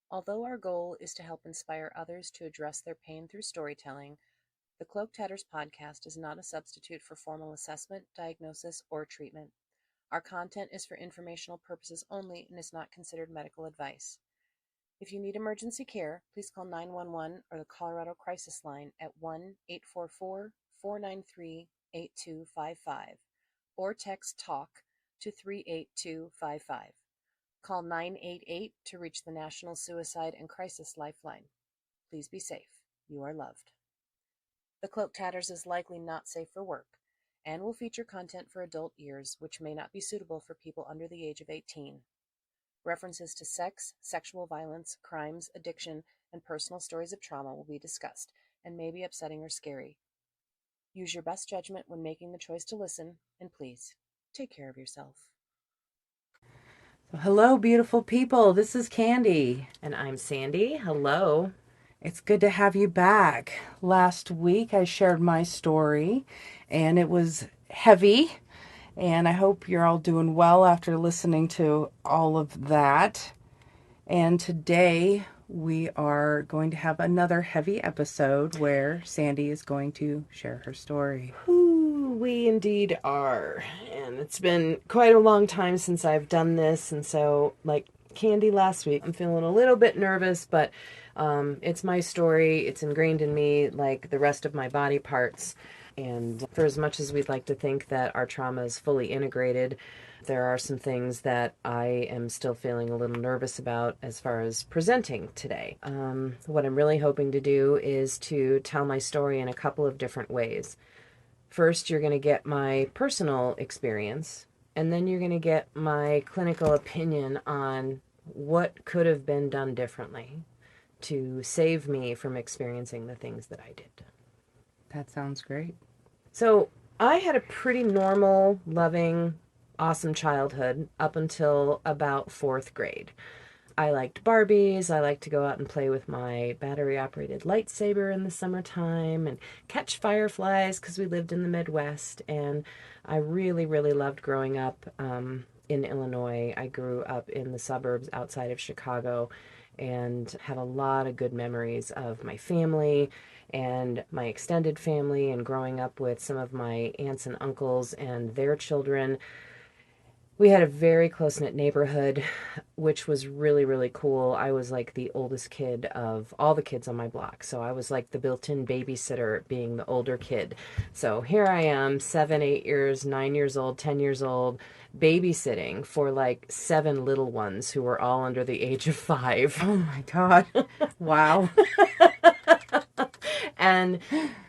Although our goal is to help inspire others to address their pain through storytelling, the Cloak Tatters podcast is not a substitute for formal assessment, diagnosis, or treatment. Our content is for informational purposes only and is not considered medical advice. If you need emergency care, please call 911 or the Colorado Crisis Line at 1-844-493-8255 or text TALK to 38255. Call 988 to reach the National Suicide and Crisis Lifeline. Please be safe. You are loved. The Cloak Tatters is likely not safe for work and will feature content for adult ears which may not be suitable for people under the age of 18. References to sex, sexual violence, crimes, addiction, and personal stories of trauma will be discussed and may be upsetting or scary. Use your best judgment when making the choice to listen, and please, take care of yourself. Hello, beautiful people. This is Candy. And I'm Sandy. Hello. It's good to have you back. Last week I shared my story and it was heavy, and I hope you're all doing well after listening to all of that. And today we are going to have another heavy episode where Sandy is going to share her story. Ooh, we indeed are. And it's been quite a long time since I've done this. And so, like Candy last week, I'm feeling a little bit nervous, but it's my story. It's ingrained in me like the rest of my body parts. And for as much as we'd like to think that our trauma is fully integrated, there are some things that I am still feeling a little nervous about as far as presenting today. What I'm really hoping to do is to tell my story in a couple of different ways. First, you're going to get my personal experience, and then you're going to get my clinical opinion on what could have been done differently to save me from experiencing the things that I did. That sounds great. So I had a pretty normal, loving, awesome childhood up until about fourth grade. I liked Barbies. I liked to go out and play with my battery-operated lightsaber in the summertime and catch fireflies because we lived in the Midwest. And I really, really loved growing up in Illinois. I grew up in the suburbs outside of Chicago and had a lot of good memories of my family and my extended family and growing up with some of my aunts and uncles and their children. We had a very close-knit neighborhood, which was really, really cool. I was like the oldest kid of all the kids on my block. So I was like the built-in babysitter being the older kid. So here I am, 7, 8 years, 9 years old, 10 years old, babysitting for like 7 little ones who were all under the age of 5. Oh my God. Wow. And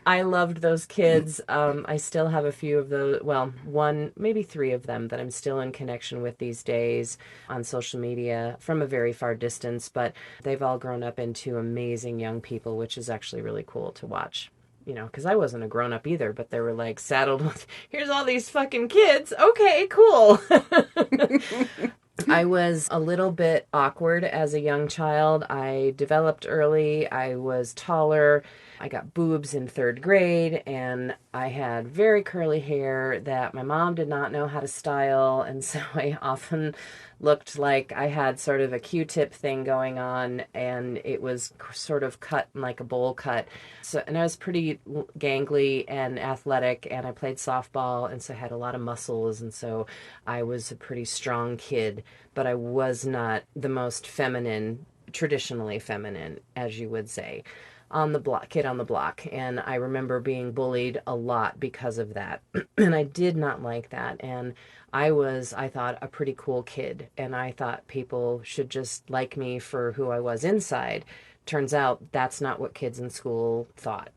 I loved those kids. I still have a few of those, well, one, maybe 3 of them that I'm still in connection with these days on social media from a very far distance, but they've all grown up into amazing young people, which is actually really cool to watch. You know, because I wasn't a grown up either, but they were like saddled with, here's all these fucking kids. Okay, cool. I was a little bit awkward as a young child. I developed early. I was taller. I got boobs in 3rd grade, and I had very curly hair that my mom did not know how to style, and so I often looked like I had sort of a Q-tip thing going on, and it was sort of cut in like a bowl cut. So, and I was pretty gangly and athletic, and I played softball, and so I had a lot of muscles, and so I was a pretty strong kid, but I was not the most feminine, traditionally feminine, as you would say, on the block, kid on the block. And I remember being bullied a lot because of that. And I did not like that. And I thought, a pretty cool kid. And I thought people should just like me for who I was inside. Turns out that's not what kids in school thought.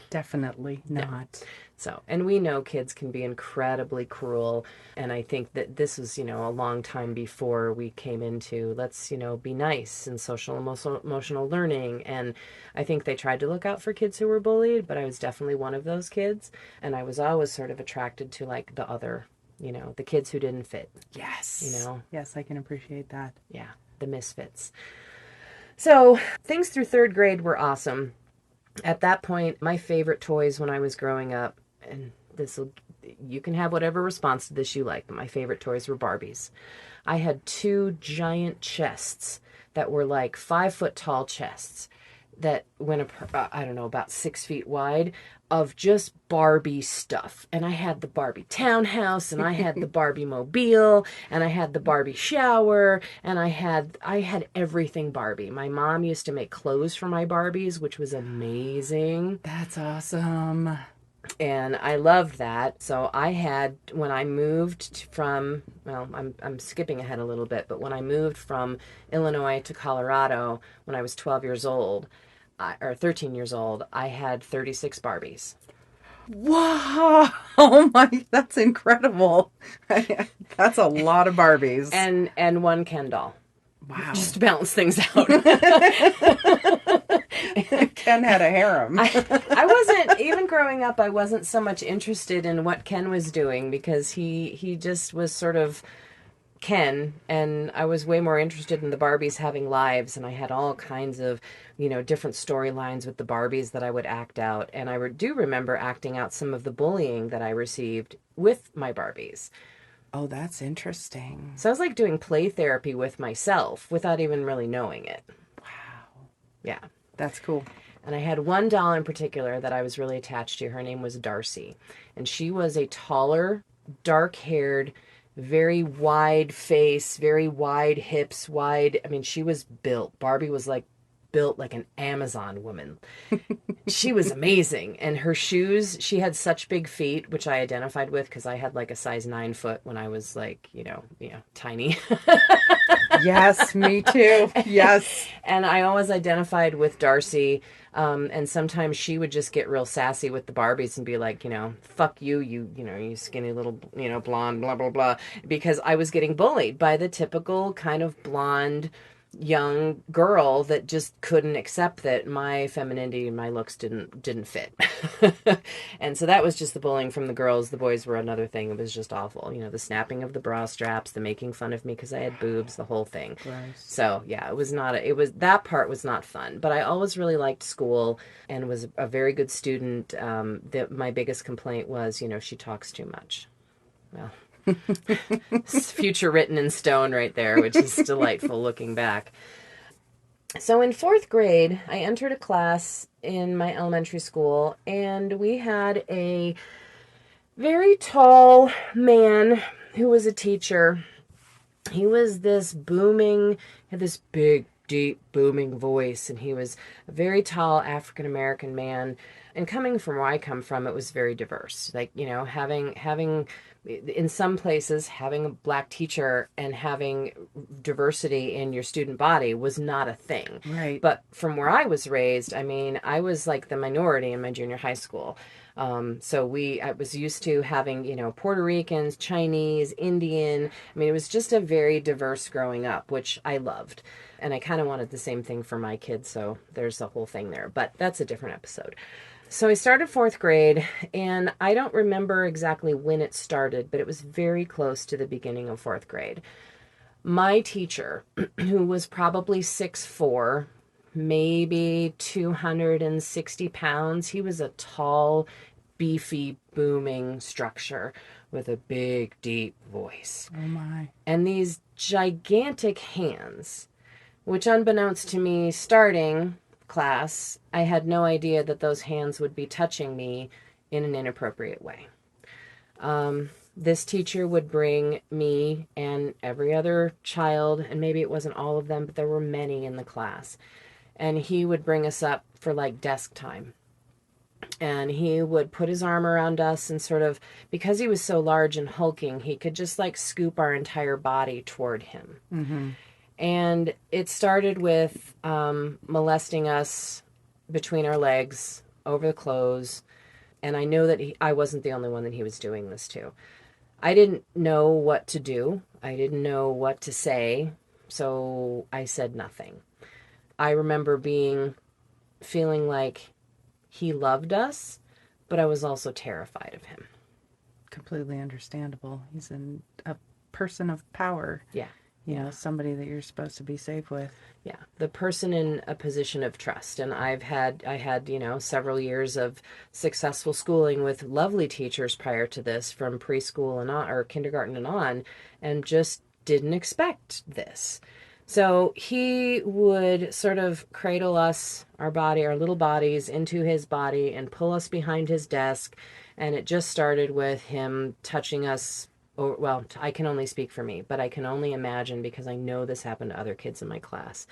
Definitely not. So, and we know kids can be incredibly cruel. And I think that this was, a long time before we came into let's, be nice and social emotional learning. And I think they tried to look out for kids who were bullied, but I was definitely one of those kids. And I was always sort of attracted to like the other, the kids who didn't fit. Yes. Yes, I can appreciate that. Yeah, the misfits. So things through 3rd grade were awesome. At that point, my favorite toys when I was growing up, and you can have whatever response to this you like, but my favorite toys were Barbies. I had 2 giant chests that were like 5 foot tall chests that went, I don't know, about 6 feet wide of just Barbie stuff. And I had the Barbie townhouse, and I had the Barbie mobile, and I had the Barbie shower, and I had everything Barbie. My mom used to make clothes for my Barbies, which was amazing. That's awesome. And I loved that. So I had, when I moved from, well, I'm skipping ahead a little bit, but when I moved from Illinois to Colorado when I was 12 years old, or 13 years old, I had 36 Barbies. Wow. Oh my, that's incredible. That's a lot of Barbies. And one Ken doll. Wow. Just to balance things out. Ken had a harem. I wasn't, even growing up, I wasn't so much interested in what Ken was doing, because he just was sort of Ken, and I was way more interested in the Barbies having lives, and I had all kinds of, different storylines with the Barbies that I would act out, and I do remember acting out some of the bullying that I received with my Barbies. Oh, that's interesting. So I was like doing play therapy with myself without even really knowing it. Wow. Yeah. That's cool. And I had one doll in particular that I was really attached to. Her name was Darcy. And she was a taller, dark-haired, very wide face, very wide hips, she was built. Barbie was like built like an Amazon woman. She was amazing. And her shoes, she had such big feet, which I identified with because I had like a size 9 foot when I was like, tiny. Yes, me too. Yes. And I always identified with Darcy. And sometimes she would just get real sassy with the Barbies and be like, fuck you, you skinny little, blonde, blah, blah, blah. Because I was getting bullied by the typical kind of blonde young girl that just couldn't accept that my femininity and my looks didn't fit. And so that was just the bullying from the girls. The boys were another thing. It was just awful. The snapping of the bra straps, the making fun of me because I had boobs, the whole thing. Gross. So yeah, that part was not fun, but I always really liked school and was a very good student. My biggest complaint was, she talks too much. Well, future written in stone right there, which is delightful looking back. So in 4th grade, I entered a class in my elementary school, and we had a very tall man who was a teacher. He was had this big, deep, booming voice, and he was a very tall African-American man. And coming from where I come from, it was very diverse. Like, having in some places, having a black teacher and having diversity in your student body was not a thing. Right. But from where I was raised, I was like the minority in my junior high school. So I was used to having, Puerto Ricans, Chinese, Indian. It was just a very diverse growing up, which I loved. And I kind of wanted the same thing for my kids. So there's a whole thing there, but that's a different episode. So I started 4th grade, and I don't remember exactly when it started, but it was very close to the beginning of 4th grade. My teacher, who was probably 6'4", maybe 260 pounds, he was a tall, beefy, booming structure with a big, deep voice. Oh my. And these gigantic hands, which unbeknownst to me starting class, I had no idea that those hands would be touching me in an inappropriate way. This teacher would bring me and every other child, and maybe it wasn't all of them, but there were many in the class, and he would bring us up for like desk time. And he would put his arm around us and sort of, because he was so large and hulking, he could just like scoop our entire body toward him. Mm-hmm. And it started with molesting us between our legs, over the clothes. And I know that I wasn't the only one that he was doing this to. I didn't know what to do. I didn't know what to say. So I said nothing. I remember feeling like he loved us, but I was also terrified of him. Completely understandable. He's a person of power. Yeah. Somebody that you're supposed to be safe with. Yeah, the person in a position of trust. And I had, several years of successful schooling with lovely teachers prior to this, from preschool and on, or kindergarten and on, and just didn't expect this. So he would sort of cradle us, our little bodies, into his body and pull us behind his desk. And it just started with him touching us. Or, well, I can only speak for me, but I can only imagine because I know this happened to other kids in my class.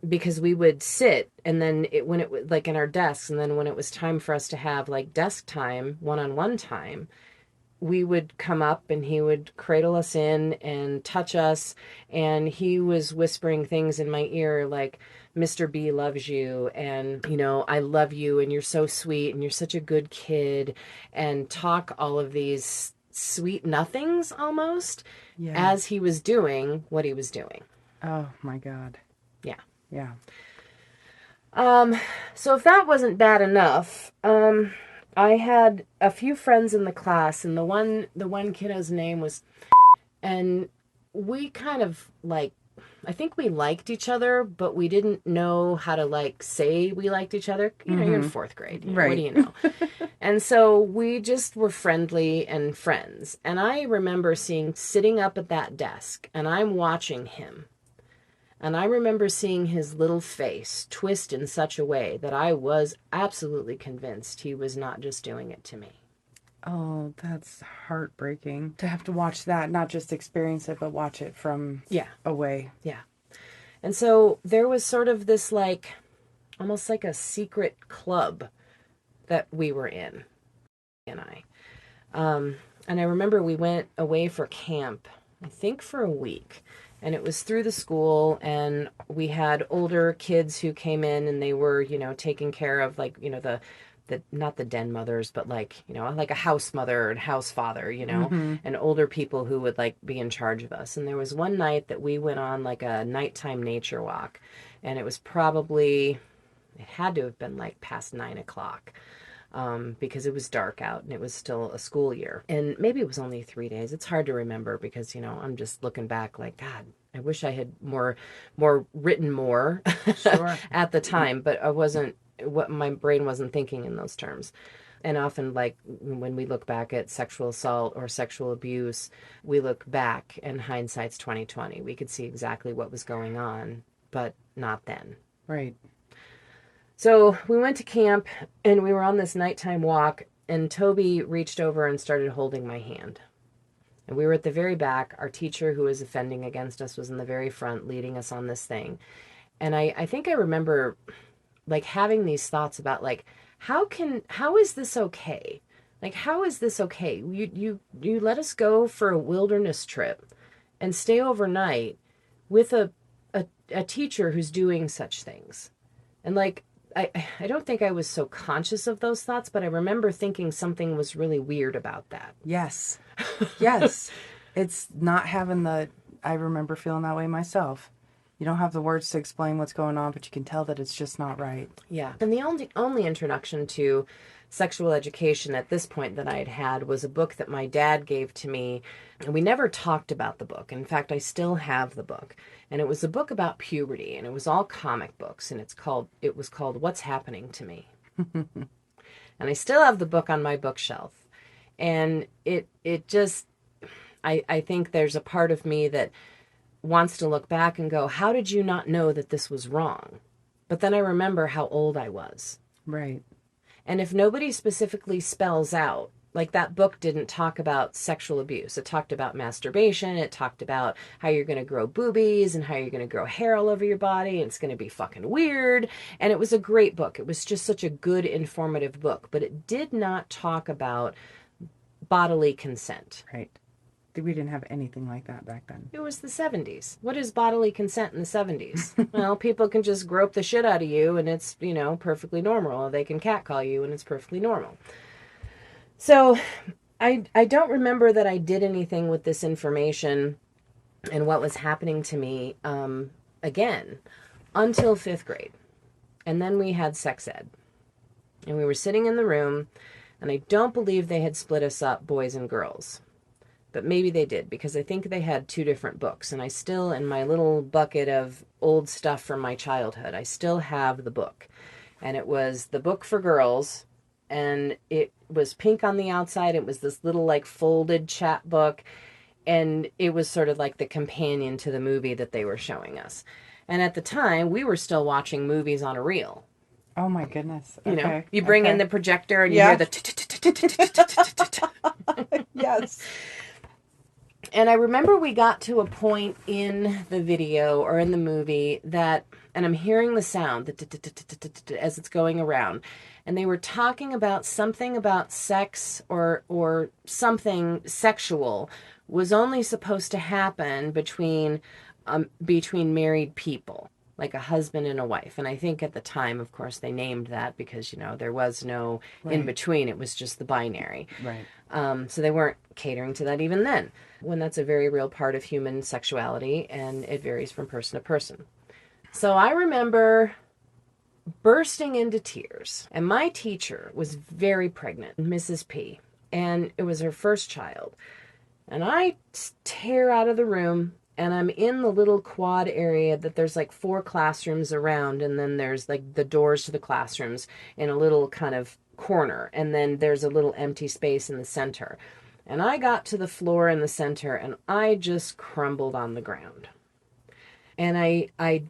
Because we would sit and then when it was like in our desks, and then when it was time for us to have like desk time, one-on-one time, we would come up and he would cradle us in and touch us. And he was whispering things in my ear like, Mr. B loves you. And, I love you. And you're so sweet. And you're such a good kid. And talk all of these sweet nothings almost as he was doing what he was doing. Oh my God. Yeah. Yeah. So if that wasn't bad enough, I had a few friends in the class, and the one kiddo's name was, and we kind of like, I think we liked each other, but we didn't know how to like say we liked each other. You're in fourth grade. Right. What do you know? And so we just were friendly and friends. And I remember sitting up at that desk, and I'm watching him. And I remember seeing his little face twist in such a way that I was absolutely convinced he was not just doing it to me. Oh, that's heartbreaking to have to watch that, not just experience it, but watch it from away. Yeah. And so there was sort of this like, almost like a secret club that we were in, and I. And I remember we went away for camp, I think for a week. And it was through the school, and we had older kids who came in, and they were, taking care of like, the not the den mothers, but like, like a house mother and house father, and older people who would like be in charge of us. And there was one night that we went on like a nighttime nature walk, and it was it had to have been like past 9 o'clock. Because it was dark out and it was still a school year. And maybe it was only 3 days. It's hard to remember because, I'm just looking back like, God, I wish I had written more Sure. at the time, but my brain wasn't thinking in those terms. And often, like, when we look back at sexual assault or sexual abuse, we look back and hindsight's 20/20. We could see exactly what was going on, but not then. Right. So we went to camp, and we were on this nighttime walk, and Toby reached over and started holding my hand. And we were at the very back. Our teacher who was offending against us was in the very front leading us on this thing. And I think I remember like having these thoughts about like, how is this okay? Like, how is this okay? You let us go for a wilderness trip and stay overnight with a teacher who's doing such things. And like, I don't think I was so conscious of those thoughts, but I remember thinking something was really weird about that. Yes. Yes. It's not having I remember feeling that way myself. You don't have the words to explain what's going on, but you can tell that it's just not right. Yeah. And the only introduction to sexual education at this point that I had was a book that my dad gave to me. And we never talked about the book. In fact, I still have the book. And it was a book about puberty, and it was all comic books, and it was called What's Happening to Me. And I still have the book on my bookshelf. And it just, I think there's a part of me that wants to look back and go, how did you not know that this was wrong? But then I remember how old I was. Right. And if nobody specifically spells out, like that book didn't talk about sexual abuse. It talked about masturbation. It talked about how you're going to grow boobies and how you're going to grow hair all over your body. And it's going to be fucking weird. And it was a great book. It was just such a good, informative book. But it did not talk about bodily consent. Right. We didn't have anything like that back then. It was the 70s. What is bodily consent in the 70s? Well, people can just grope the shit out of you and it's, perfectly normal. They can catcall you and it's perfectly normal. So I don't remember that I did anything with this information and what was happening to me again until 5th grade. And then we had sex ed. And we were sitting in the room, and I don't believe they had split us up, boys and girls. But maybe they did, because I think they had 2 different books. And I still, in my little bucket of old stuff from my childhood, I still have the book. And it was the book for girls, and it was pink on the outside. It was this little, like, folded chapbook. And it was sort of like the companion to the movie that they were showing us. And at the time, we were still watching movies on a reel. Oh my goodness. You know, Okay. you bring in the projector and you hear the Yes. And I remember we got to a point in the video or in the movie that, and I'm hearing the sound as it's going around, and they were talking about something about sex or something sexual was only supposed to happen between married people, like a husband and a wife. And I think at the time, of course, they named that because, there was no in between. It was just the binary. Right. So they weren't catering to that even then, when that's a very real part of human sexuality and it varies from person to person. So I remember bursting into tears. And my teacher was very pregnant, Mrs. P, and it was her first child. And I tear out of the room, and I'm in the little quad area that there's like 4 classrooms around, and then there's like the doors to the classrooms in a little kind of corner, and then there's a little empty space in the center. And I got to the floor in the center, and I just crumbled on the ground. And I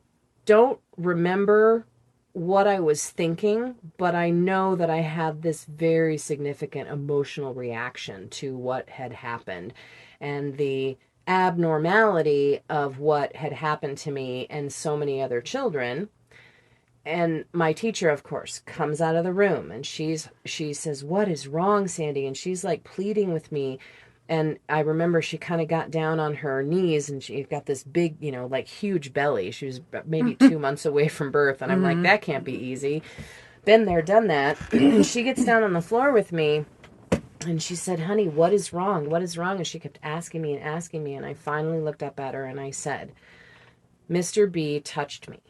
don't remember what I was thinking, but I know that I had this very significant emotional reaction to what had happened and the abnormality of what had happened to me and so many other children. And my teacher, of course, comes out of the room and she says, "What is wrong, Sandy?" And she's like pleading with me. And I remember she kind of got down on her knees and she got this big, like huge belly. She was maybe 2 months away from birth. And I'm like, that can't be easy. Been there, done that. And she gets down on the floor with me and she said, "Honey, what is wrong? What is wrong?" And she kept asking me and asking me. And I finally looked up at her and I said, "Mr. B touched me."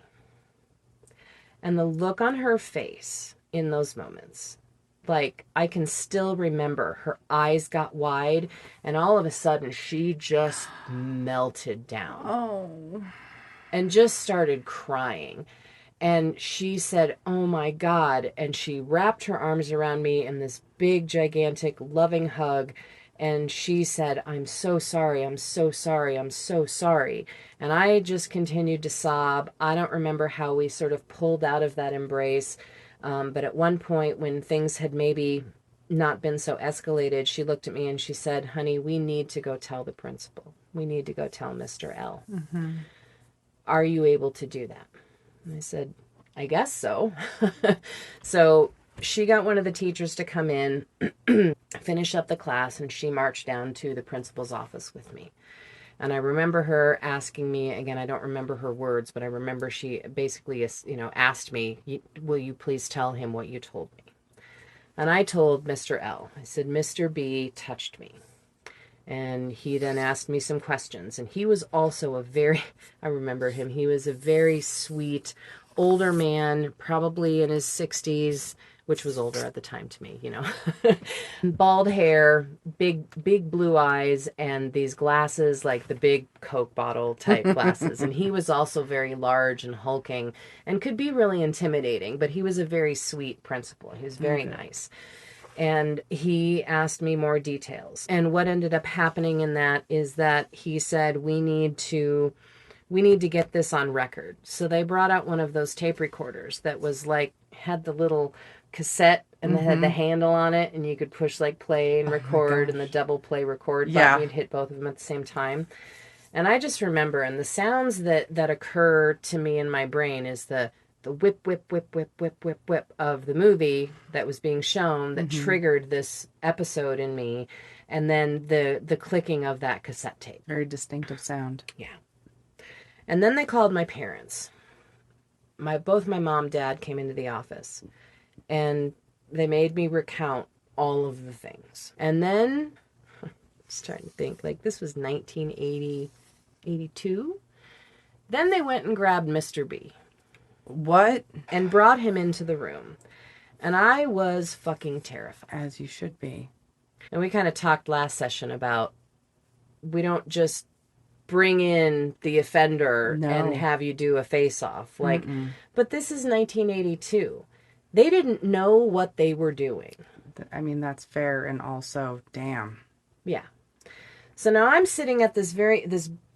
And the look on her face in those moments, like I can still remember, her eyes got wide and all of a sudden she just melted down. Oh. And just started crying. And she said, "Oh my God." And she wrapped her arms around me in this big, gigantic, loving hug. And she said, "I'm so sorry. I'm so sorry. I'm so sorry." And I just continued to sob. I don't remember how we sort of pulled out of that embrace. But at one point, when things had maybe not been so escalated, she looked at me and she said, "Honey, we need to go tell the principal. We need to go tell Mr. L. Are you able to do that?" And I said, "I guess so." So she got one of the teachers to come in, finish up the class, and she marched down to the principal's office with me. And I remember her asking me, again, I don't remember her words, but I remember she basically, asked me, "Will you please tell him what you told me?" And I told Mr. L. I said, "Mr. B touched me." And he then asked me some questions. And he was also I remember him, he was a very sweet, older man, probably in his 60s, which was older at the time to me, Bald hair, big blue eyes, and these glasses, like the big Coke bottle type glasses. And he was also very large and hulking and could be really intimidating, but he was a very sweet principal. He was very nice. And he asked me more details. And what ended up happening in that is that he said, we need to get this on record. So they brought out one of those tape recorders that was like, had the little cassette and it had the handle on it, and you could push like play and record and the double play record button. You'd hit both of them at the same time. And I just remember, and the sounds that occur to me in my brain is the whip, whip, whip, whip, whip, whip, whip of the movie that was being shown that triggered this episode in me. And then the clicking of that cassette tape. Very distinctive sound. Yeah. And then they called my parents. Both my mom and dad came into the office. And they made me recount all of the things. And then, I'm just trying to think, like this was 1980, 82. Then they went and grabbed Mr. B. What? And brought him into the room. And I was fucking terrified. As you should be. And we kind of talked last session about we don't just bring in the offender and have you do a face-off. Like, but this is 1982. They didn't know what they were doing. I mean, that's fair, and also, damn. Yeah. So now I'm sitting at this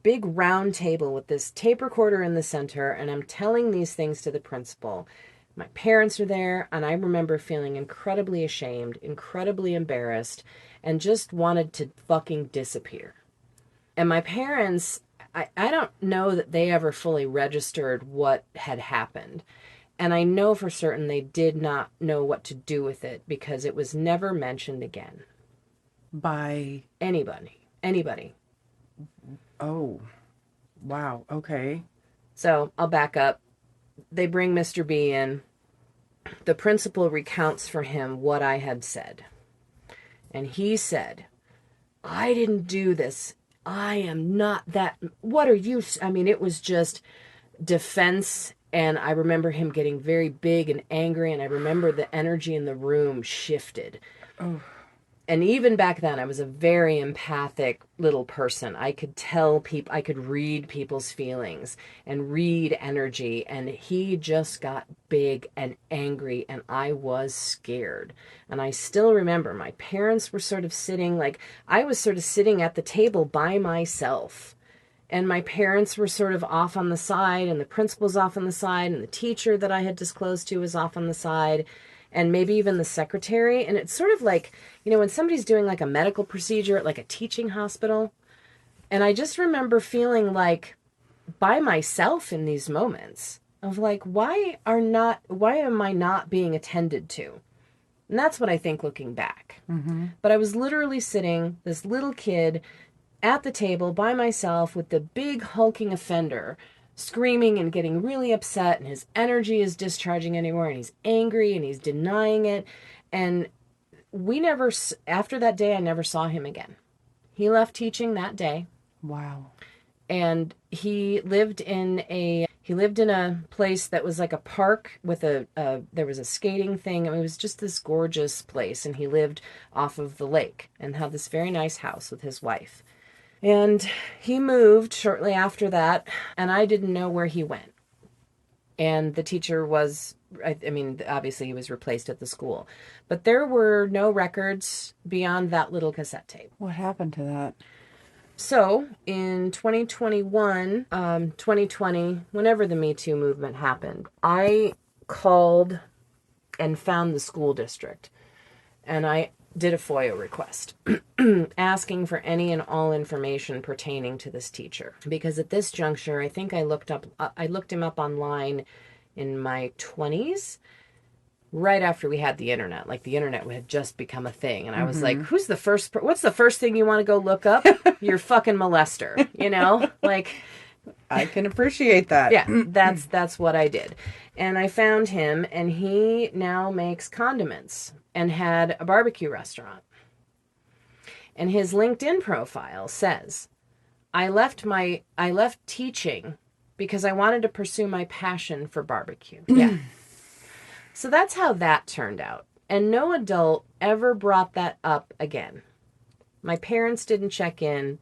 big round table with this tape recorder in the center, and I'm telling these things to the principal. My parents are there, and I remember feeling incredibly ashamed, incredibly embarrassed, and just wanted to fucking disappear. And my parents, I don't know that they ever fully registered what had happened. And I know for certain they did not know what to do with it because it was never mentioned again. By anybody. Oh, wow. Okay. So I'll back up. They bring Mr. B in. The principal recounts for him what I had said. And he said, I didn't do this. I am not that. What are you? I mean, it was just defense. And I remember him getting very big and angry. And I remember the energy in the room shifted. Oh. And even back then, I was a very empathic little person. I could tell people, I could read people's feelings and read energy. And he just got big and angry, and I was scared. And I still remember my parents were sort of sitting, like, I was sort of sitting at the table by myself. And my parents were sort of off on the side, and the principal's off on the side, and the teacher that I had disclosed to was off on the side, and maybe even the secretary. And it's sort of like, you know, when somebody's doing like a medical procedure at like a teaching hospital. And I just remember feeling like by myself in these moments of like, why am I not being attended to? And that's what I think looking back. Mm-hmm. But I was literally sitting, this little kid, at the table by myself with the big hulking offender screaming and getting really upset, and his energy is discharging anywhere, and he's angry and he's denying it. And after that day, I never saw him again. He left teaching that day. Wow. And he lived in a place that was like a park with there was a skating thing. I mean, it was just this gorgeous place. And he lived off of the lake and had this very nice house with his wife. And he moved shortly after that, and I didn't know where he went. And the teacher I mean, obviously he was replaced at the school. But there were no records beyond that little cassette tape. What happened to that? So in 2021, 2020, whenever the Me Too movement happened, I called and found the school district. And I did a FOIA request asking for any and all information pertaining to this teacher. Because at this juncture, I think I looked him up online in my 20s, right after we had the internet. Like, the internet had just become a thing. And I was like, what's the first thing you want to go look up? Your fucking molester, you know? Like, I can appreciate that. Yeah, that's what I did. And I found him, and he now makes condiments and had a barbecue restaurant. And his LinkedIn profile says, I left teaching because I wanted to pursue my passion for barbecue. Yeah. So that's how that turned out. And no adult ever brought that up again. My parents didn't check in.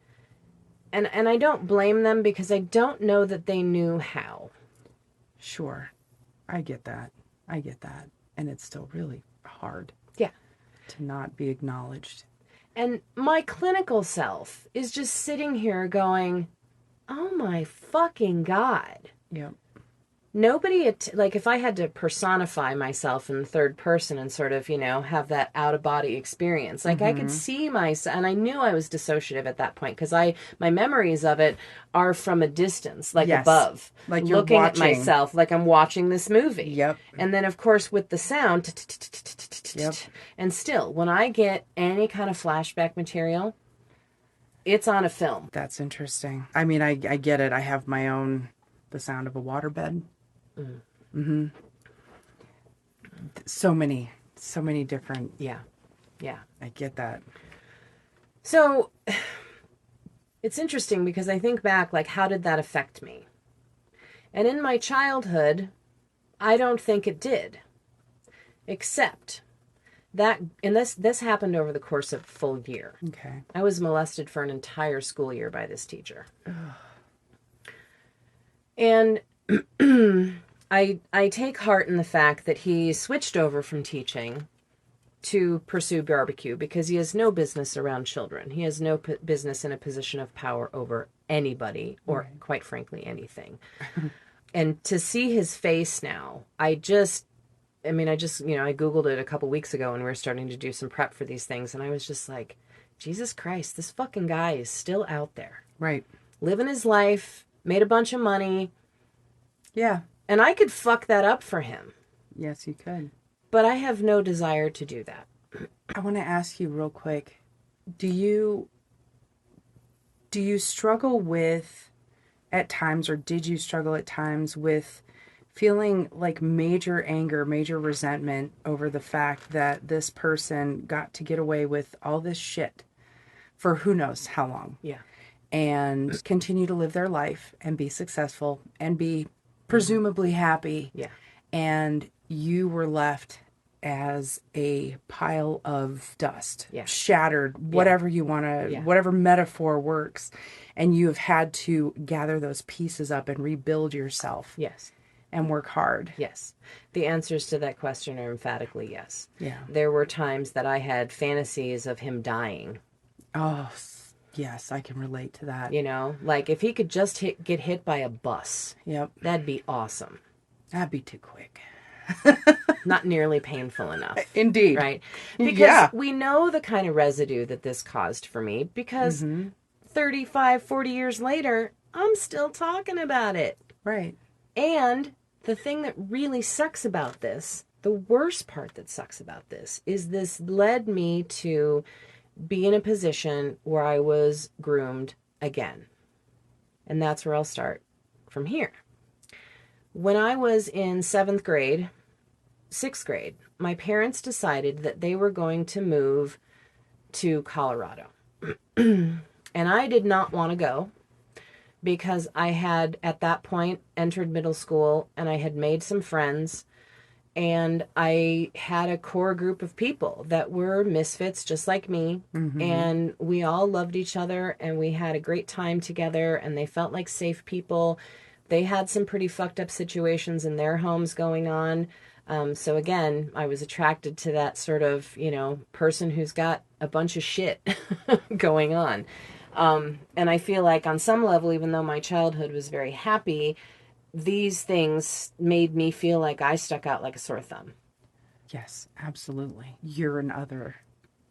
And I don't blame them because I don't know that they knew how. Sure. I get that. And it's still really hard. Yeah. To not be acknowledged. And my clinical self is just sitting here going, oh my fucking God. Yep. Nobody, like, if I had to personify myself in the third person and sort of, you know, have that out-of-body experience, like, I could see myself, and I knew I was dissociative at that point, because my memories of it are from a distance, like, above. Like you're looking watching. at myself like I'm watching this movie. Yep. And then, of course, with the sound, and still, when I get any kind of flashback material, it's on a film. That's interesting. I mean, I get it. I have my own, the sound of a waterbed. Mm-hmm. So many different. Yeah. I get that. So it's interesting because I think back, like, how did that affect me? And in my childhood, I don't think it did. Except that, and this happened over the course of a full year. Okay. I was molested for an entire school year by this teacher. And I take heart in the fact that he switched over from teaching to pursue barbecue because he has no business around children. He has no business in a position of power over anybody or, quite frankly, anything. And to see his face now, I Googled it a couple weeks ago and we were starting to do some prep for these things. And I was just like, Jesus Christ, this fucking guy is still out there. Right. Living his life, made a bunch of money. Yeah. And I could fuck that up for him. Yes, you could. But I have no desire to do that. I want to ask you real quick. Do you struggle with, at times, or did you struggle at times with feeling like major anger, major resentment over the fact that this person got to get away with all this shit for who knows how long? Yeah. And continue to live their life and be successful and be presumably happy. Yeah. And you were left as a pile of dust, yeah. shattered, whatever you want to, whatever metaphor works. And you have had to gather those pieces up and rebuild yourself. Yes. And work hard. Yes. The answers to that question are emphatically yes. Yeah. There were times that I had fantasies of him dying. Oh, yes, I can relate to that. You know, like if he could just get hit by a bus. Yep. That'd be awesome. That'd be too quick. Not nearly painful enough. Indeed. Right? Because we know the kind of residue that this caused for me because 35, 40 years later, I'm still talking about it. Right. And the thing that really sucks about this, the worst part that sucks about this, is this led me to be in a position where I was groomed again. And that's where I'll start from here. When I was in 6th grade, my parents decided that they were going to move to Colorado. And I did not want to go because I had, at that point, entered middle school and I had made some friends and I had a core group of people that were misfits just like me. And we all loved each other and we had a great time together and they felt like safe people. They had some pretty fucked up situations in their homes going on. So again, I was attracted to that sort of, person who's got a bunch of shit going on. And I feel like on some level, even though my childhood was very happy, these things made me feel like I stuck out like a sore thumb. Yes, absolutely. You're an other.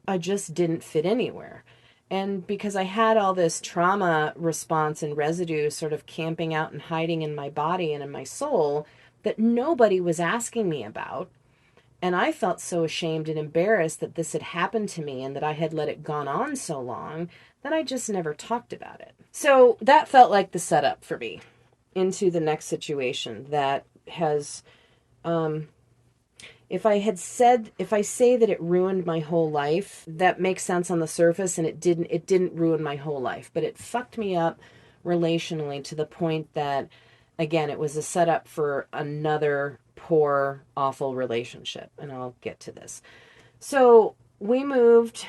I just didn't fit anywhere. And because I had all this trauma response and residue sort of camping out and hiding in my body and in my soul that nobody was asking me about. And I felt so ashamed and embarrassed that this had happened to me and that I had let it gone on so long that I just never talked about it. So that felt like the setup for me into the next situation that has, if I say that it ruined my whole life, that makes sense on the surface, and it didn't ruin my whole life, but it fucked me up relationally to the point that, again, it was a setup for another poor, awful relationship, and I'll get to this. So we moved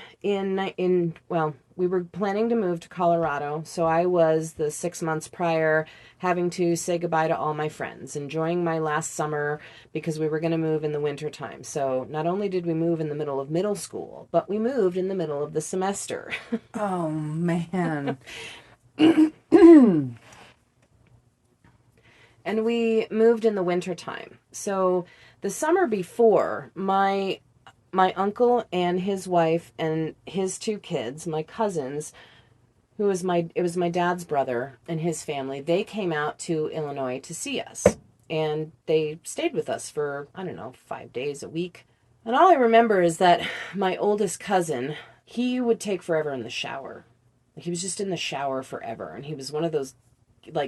we were planning to move to Colorado. So I was the 6 months prior having to say goodbye to all my friends, enjoying my last summer because we were going to move in the winter time. So not only did we move in the middle of middle school, but we moved in the middle of the semester. Oh, man. And we moved in the winter time. So the summer before, my uncle and his wife and his 2 kids, my cousins, it was my dad's brother and his family, they came out to Illinois to see us. And they stayed with us for, 5 days a week. And all I remember is that my oldest cousin, he would take forever in the shower. He was just in the shower forever. And he was one of those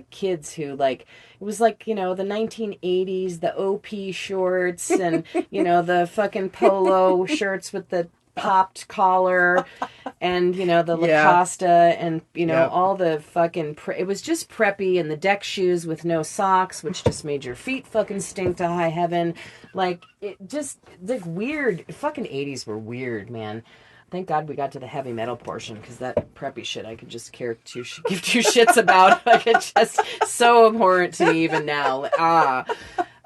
kids who it was the 1980s, the OP shorts and, the fucking polo shirts with the popped collar and, the Lacoste and, all the fucking, it was just preppy, and the deck shoes with no socks, which just made your feet fucking stink to high heaven. It just, weird, fucking 80s were weird, man. Thank God we got to the heavy metal portion, because that preppy shit I could just give 2 shits about. It's just so abhorrent to me even now.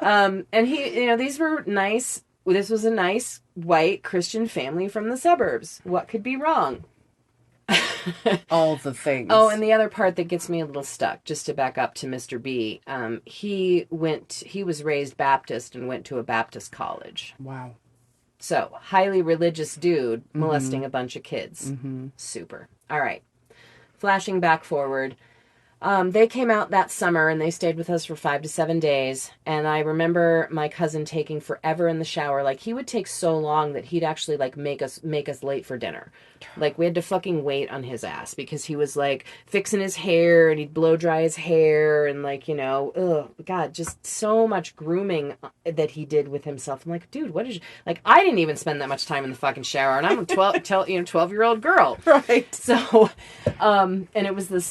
And he, these were nice this was a nice white Christian family from the suburbs. What could be wrong? All the things. Oh, and the other part that gets me a little stuck, just to back up to Mr. B, he was raised Baptist and went to a Baptist college. Wow. So, highly religious dude molesting a bunch of kids. Super. All right. Flashing back forward. They came out that summer and they stayed with us for 5 to 7 days. And I remember my cousin taking forever in the shower. Like, he would take so long that he'd actually like make us late for dinner. Like, we had to fucking wait on his ass because he was like fixing his hair and he'd blow dry his hair and like, you know, God, just so much grooming that he did with himself. I'm like, dude, what is like, I didn't even spend that much time in the fucking shower and I'm a 12-year-old girl. Right. So, and it was the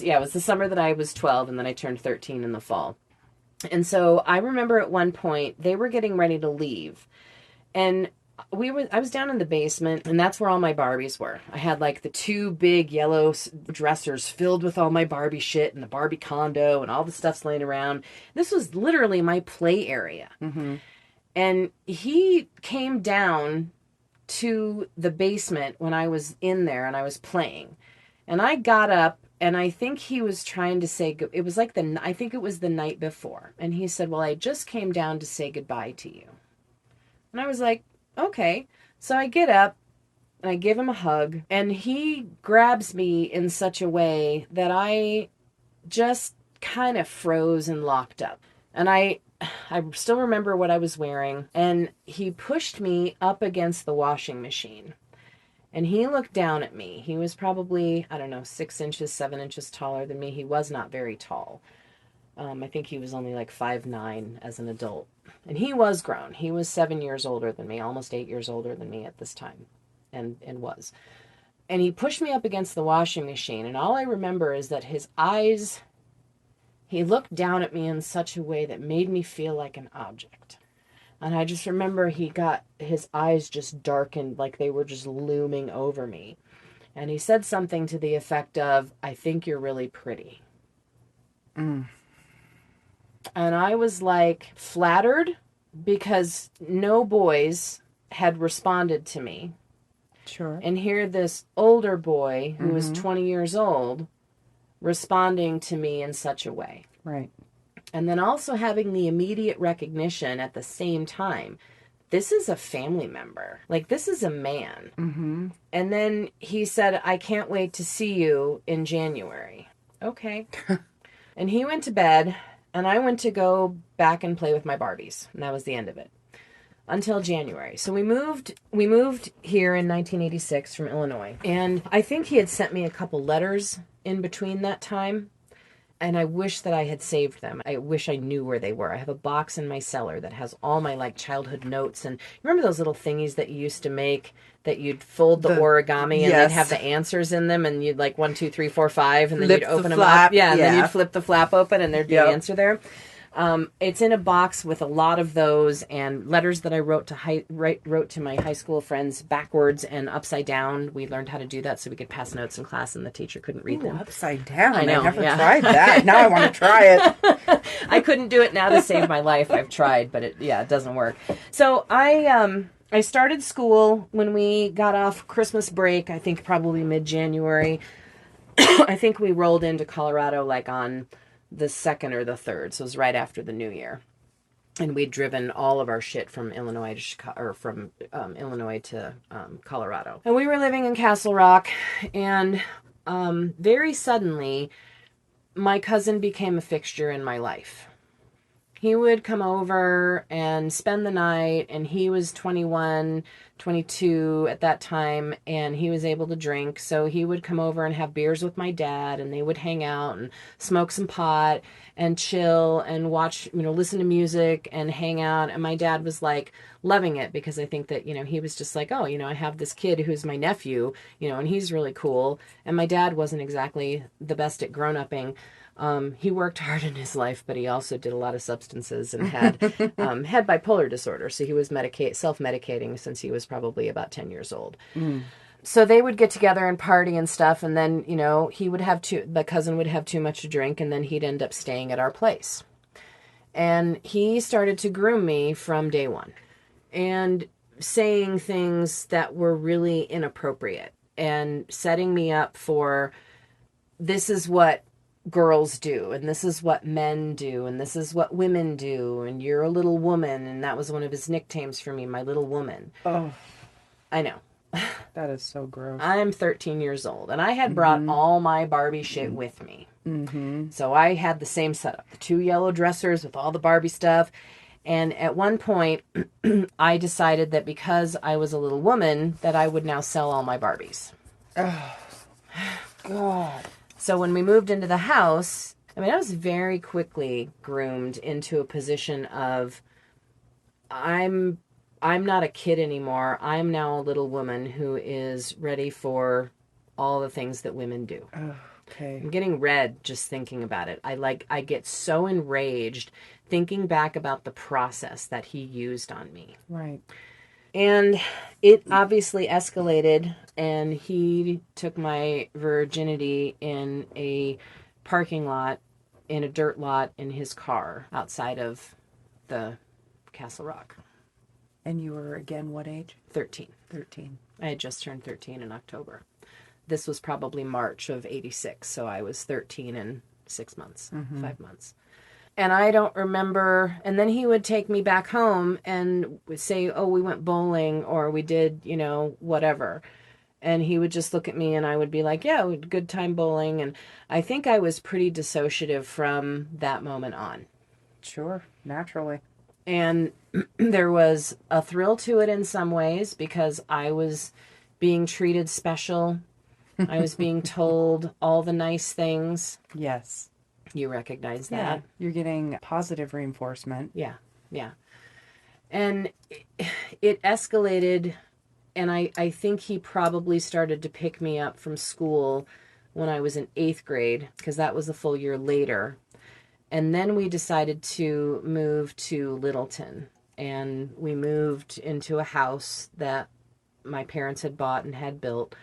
summer that I was 12 and then I turned 13 in the fall. And so I remember at one point they were getting ready to leave and I was down in the basement and that's where all my Barbies were. I had like the 2 big yellow dressers filled with all my Barbie shit and the Barbie condo and all the stuff's laying around. This was literally my play area. And he came down to the basement when I was in there and I was playing. And I got up and I think he was trying to say, it was like I think it was the night before. And he said, well, I just came down to say goodbye to you. And I was like, okay. So I get up and I give him a hug and he grabs me in such a way that I just kind of froze and locked up. And I still remember what I was wearing and he pushed me up against the washing machine. And he looked down at me. He was probably, 6 inches, 7 inches taller than me. He was not very tall. I think he was only like 5'9" as an adult. And he was grown. He was 7 years older than me, almost 8 years older than me at this time. And was. And he pushed me up against the washing machine. And all I remember is that his eyes, he looked down at me in such a way that made me feel like an object. And I just remember his eyes just darkened like they were just looming over me. And he said something to the effect of, I think you're really pretty. And I was like flattered because no boys had responded to me. Sure. And here this older boy who was 20 years old responding to me in such a way. Right. And then also having the immediate recognition at the same time, this is a family member. Like, this is a man. And then he said, I can't wait to see you in January. Okay. And he went to bed, and I went to go back and play with my Barbies. And that was the end of it. Until January. So we moved here in 1986 from Illinois. And I think he had sent me a couple letters in between that time. And I wish that I had saved them. I wish I knew where they were. I have a box in my cellar that has all my like childhood notes. And remember those little thingies that you used to make that you'd fold the origami and they'd have the answers in them and you'd like 1, 2, 3, 4, 5 and then you'd open them up. Yeah, and then you'd flip the flap open and there'd be the answer there. It's in a box with a lot of those and letters that I wrote to my high school friends backwards and upside down. We learned how to do that so we could pass notes in class and the teacher couldn't read them. Upside down. I know. I never tried that. Now I want to try it. I couldn't do it now to save my life. I've tried, but it doesn't work. So I started school when we got off Christmas break. I think probably mid-January. I think we rolled into Colorado like on the 2nd or the 3rd, so it was right after the New Year, and we'd driven all of our shit from Illinois to Chicago, or from Illinois to Colorado, and we were living in Castle Rock, and very suddenly, my cousin became a fixture in my life. He would come over and spend the night, and he was 21, 22 at that time, and he was able to drink. So he would come over and have beers with my dad, and they would hang out and smoke some pot and chill and watch, listen to music and hang out. And my dad was like loving it because I think that, he was just like, oh, I have this kid who's my nephew, and he's really cool. And my dad wasn't exactly the best at grown-upping. He worked hard in his life, but he also did a lot of substances and had bipolar disorder. So he was self-medicating since he was probably about 10 years old. So they would get together and party and stuff. And then, the cousin would have too much to drink and then he'd end up staying at our place. And he started to groom me from day one. And saying things that were really inappropriate and setting me up for, this is what girls do, and this is what men do, and this is what women do, and you're a little woman. And that was one of his nicknames for me, my little woman. Oh, I know. that is so gross. I'm 13 years old, and I had brought all my Barbie shit with me. So I had the same setup, the 2 yellow dressers with all the Barbie stuff. And at one point, I decided that because I was a little woman, that I would now sell all my Barbies. Oh, God. So when we moved into the house, I mean, I was very quickly groomed into a position of, I'm not a kid anymore. I'm now a little woman who is ready for all the things that women do. Oh, okay. I'm getting red just thinking about it. I get so enraged thinking back about the process that he used on me. Right. And it obviously escalated, and he took my virginity in a parking lot, in a dirt lot, in his car outside of the Castle Rock. And you were, again, what age? 13. 13. I had just turned 13 in October. This was probably March of 86, so I was 13 and 6 months, 5 months. And I don't remember, and then he would take me back home and would say, oh, we went bowling, or we did, whatever. And he would just look at me, and I would be like, yeah, we had a good time bowling. And I think I was pretty dissociative from that moment on. Sure, naturally. And there was a thrill to it in some ways, because I was being treated special. I was being told all the nice things. Yes. You recognize that? Yeah, you're getting positive reinforcement. Yeah. And it escalated, and I think he probably started to pick me up from school when I was in 8th grade, because that was a full year later. And then we decided to move to Littleton, and we moved into a house that my parents had bought and had built.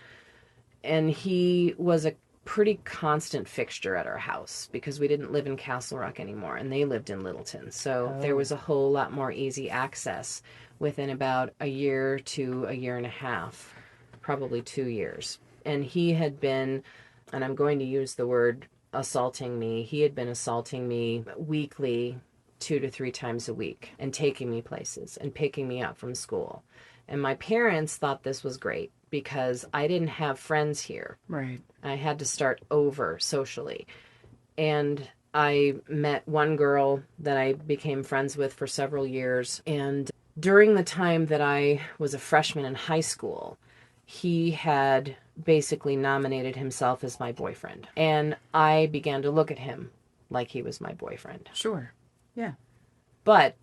And he was a pretty constant fixture at our house, because we didn't live in Castle Rock anymore, and they lived in Littleton. So there was a whole lot more easy access within about a year to a year and a half, probably 2 years. And he had been, and I'm going to use the word assaulting me, he had been assaulting me weekly, 2 to 3 times a week, and taking me places and picking me up from school. And my parents thought this was great, because I didn't have friends here. Right. I had to start over socially. And I met one girl that I became friends with for several years. And during the time that I was a freshman in high school, he had basically nominated himself as my boyfriend. And I began to look at him like he was my boyfriend. Sure. Yeah. But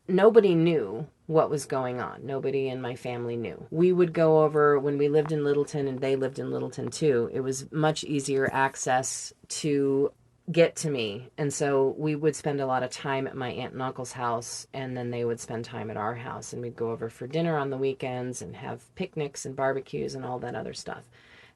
nobody knew what was going on. Nobody in my family knew. We would go over when we lived in Littleton, and they lived in Littleton too. It was much easier access to get to me. And so we would spend a lot of time at my aunt and uncle's house, and then they would spend time at our house, and we'd go over for dinner on the weekends and have picnics and barbecues and all that other stuff.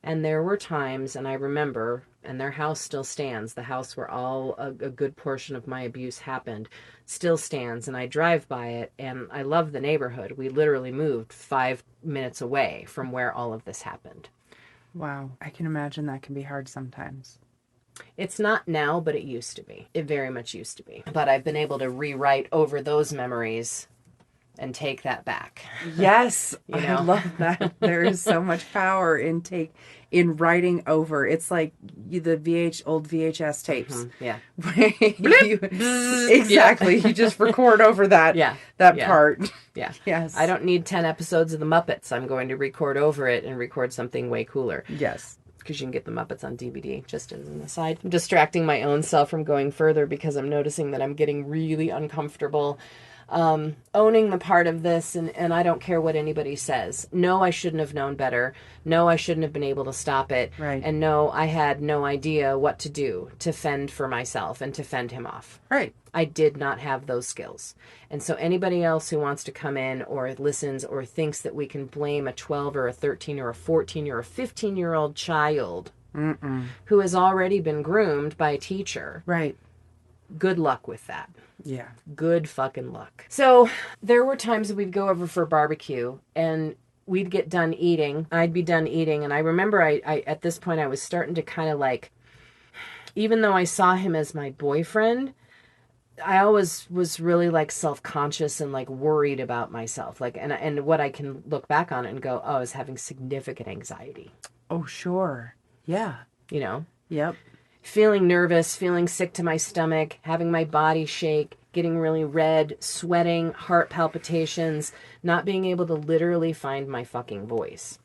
And there were times, and I remember, and their house still stands, the house where a good portion of my abuse happened, still stands, and I drive by it, and I love the neighborhood. We literally moved 5 minutes away from where all of this happened. Wow. I can imagine that can be hard sometimes. It's not now, but it used to be. It very much used to be. But I've been able to rewrite over those memories and take that back. Yes, I love that. There is so much power in writing over. It's like the old VHS tapes. Yeah. Exactly. You just record over that part. Yeah. Yes. I don't need 10 episodes of the Muppets. I'm going to record over it and record something way cooler. Yes. Because you can get the Muppets on DVD, just as an aside. I'm distracting my own self from going further because I'm noticing that I'm getting really uncomfortable owning the part of this, and I don't care what anybody says. No, I shouldn't have known better. No, I shouldn't have been able to stop it. Right. And no, I had no idea what to do to fend for myself and to fend him off. Right. I did not have those skills. And so anybody else who wants to come in or listens or thinks that we can blame a 12 or a 13 or a 14 or a 15-year-old child who has already been groomed by a teacher. Right. good luck with that. Yeah. Good fucking luck. So there were times that we'd go over for barbecue and we'd get done eating. I'd be done eating. And I remember I at this point, I was starting to kind of like, even though I saw him as my boyfriend, I always was really like self-conscious and like worried about myself. Like, and what I can look back on it and go, oh, I was having significant anxiety. Oh, sure. Yeah. You know? Yep. Feeling nervous, feeling sick to my stomach, having my body shake, getting really red, sweating, heart palpitations, not being able to literally find my fucking voice.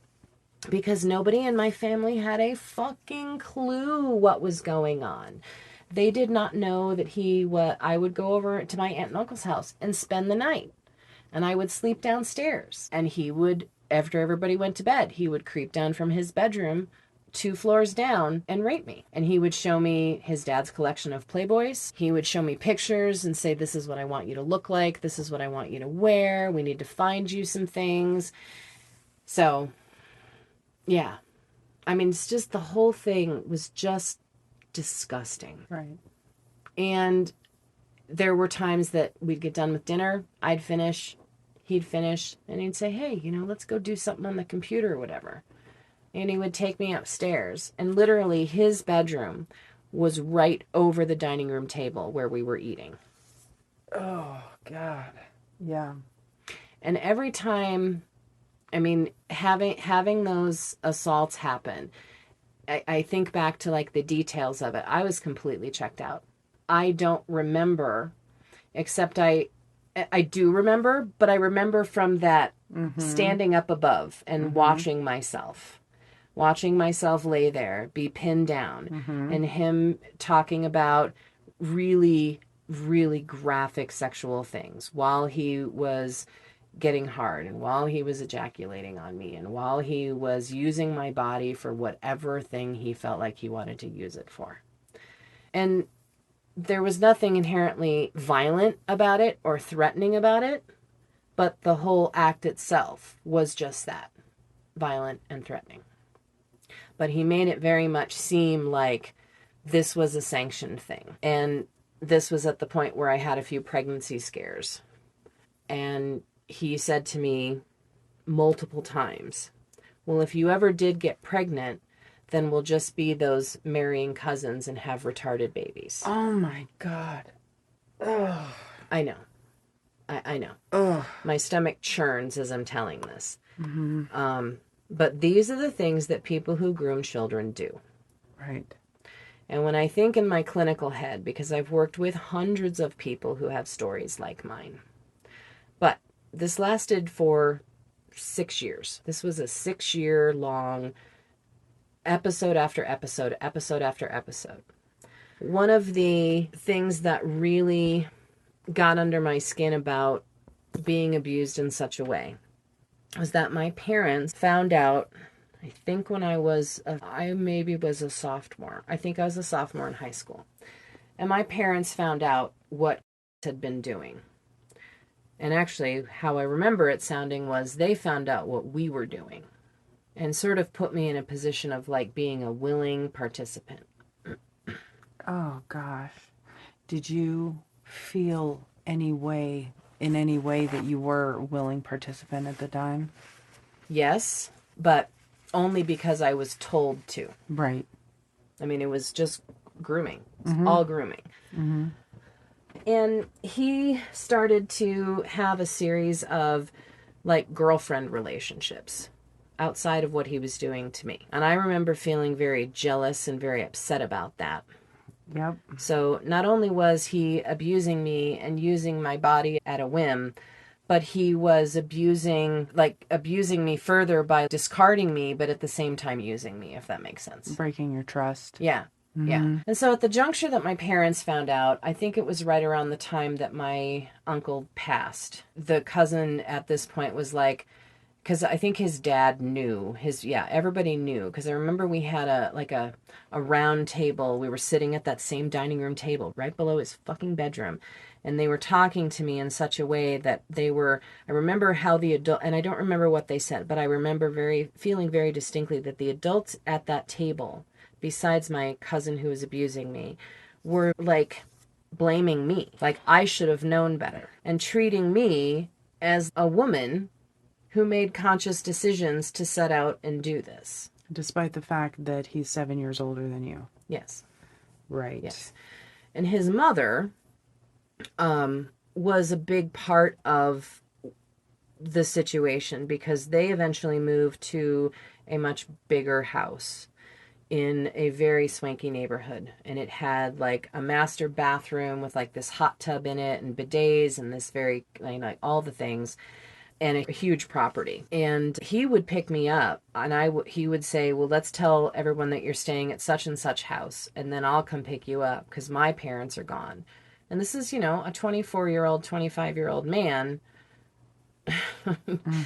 Because nobody in my family had a fucking clue what was going on. They did not know that I would go over to my aunt and uncle's house and spend the night. And I would sleep downstairs. And he would, after everybody went to bed, he would creep down from his bedroom 2 floors down and rape me. And he would show me his dad's collection of Playboys. He would show me pictures and say, this is what I want you to look like. This is what I want you to wear. We need to find you some things. So, yeah. I mean, it's just the whole thing was just disgusting. Right. And there were times that we'd get done with dinner. I'd finish. He'd finish. And he'd say, hey, let's go do something on the computer or whatever. And he would take me upstairs, and literally his bedroom was right over the dining room table where we were eating. Oh, God. Yeah. And every time, I mean, having those assaults happen, I think back to like the details of it. I was completely checked out. I don't remember, except I do remember, but I remember from that standing up above and watching myself lay there, be pinned down, and him talking about really, really graphic sexual things while he was getting hard and while he was ejaculating on me and while he was using my body for whatever thing he felt like he wanted to use it for. And there was nothing inherently violent about it or threatening about it, but the whole act itself was just that, violent and threatening. But he made it very much seem like this was a sanctioned thing. And this was at the point where I had a few pregnancy scares. And he said to me multiple times, well, if you ever did get pregnant, then we'll just be those marrying cousins and have retarded babies. Oh, my God. Ugh. I know. I know. Ugh. My stomach churns as I'm telling this. But these are the things that people who groom children do. Right. And when I think in my clinical head, because I've worked with hundreds of people who have stories like mine, but this lasted for 6 years. This was a 6-year long episode after episode, episode after episode. One of the things that really got under my skin about being abused in such a way was that my parents found out, I think when I maybe was a sophomore. I think I was a sophomore in high school. And my parents found out what had been doing. And actually, how I remember it sounding was they found out what we were doing and sort of put me in a position of like being a willing participant. Oh, gosh. Did you feel in any way that you were a willing participant at the time? Yes, but only because I was told to. Right. I mean, it was just grooming. It's all grooming. And he started to have a series of like girlfriend relationships outside of what he was doing to me. And I remember feeling very jealous and very upset about that. Yep. So not only was he abusing me and using my body at a whim, but he was abusing me further by discarding me, but at the same time using me, if that makes sense. Breaking your trust. Yeah. Yeah. And so at the juncture that my parents found out, I think it was right around the time that my uncle passed. The cousin at this point was like, because I think his dad knew, everybody knew. Because I remember we had a round table. We were sitting at that same dining room table right below his fucking bedroom. And they were talking to me in such a way that I remember how the adult, and I don't remember what they said, but I remember feeling very distinctly that the adults at that table, besides my cousin who was abusing me, were like blaming me. Like I should have known better and treating me as a woman who made conscious decisions to set out and do this. Despite the fact that he's 7 years older than you. Yes. Right. Yes. And his mother was a big part of the situation because they eventually moved to a much bigger house in a very swanky neighborhood, and it had like a master bathroom with like this hot tub in it and bidets and this very like all the things, and a huge property. And he would pick me up, and he would say, well, let's tell everyone that you're staying at such and such house, and then I'll come pick you up because my parents are gone. And this is, a 24-year-old 25-year-old man.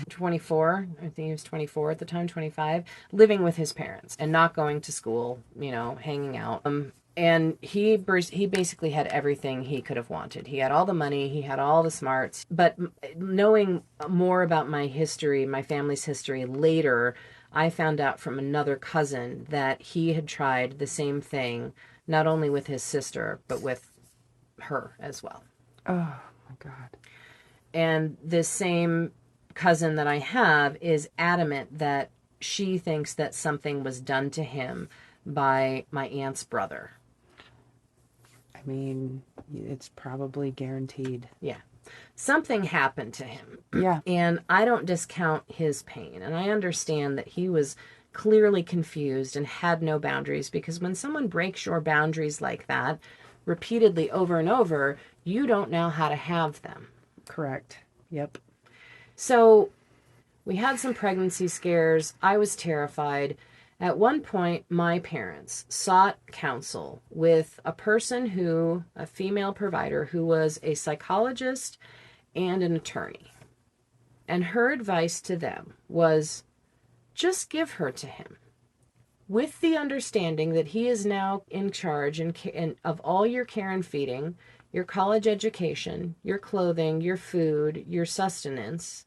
24, I think he was 24 at the time, 25, living with his parents and not going to school, hanging out. And he basically had everything he could have wanted. He had all the money, he had all the smarts. But knowing more about my history, my family's history later, I found out from another cousin that he had tried the same thing, not only with his sister, but with her as well. Oh, my God. And this same cousin that I have is adamant that she thinks that something was done to him by my aunt's brother. I mean, it's probably guaranteed. Yeah. Something happened to him. Yeah. And I don't discount his pain. And I understand that he was clearly confused and had no boundaries, because when someone breaks your boundaries like that repeatedly over and over, you don't know how to have them. Correct. Yep. So we had some pregnancy scares. I was terrified. At one point, my parents sought counsel with a female provider who was a psychologist and an attorney. And her advice to them was, just give her to him, with the understanding that he is now in charge of all your care and feeding, your college education, your clothing, your food, your sustenance.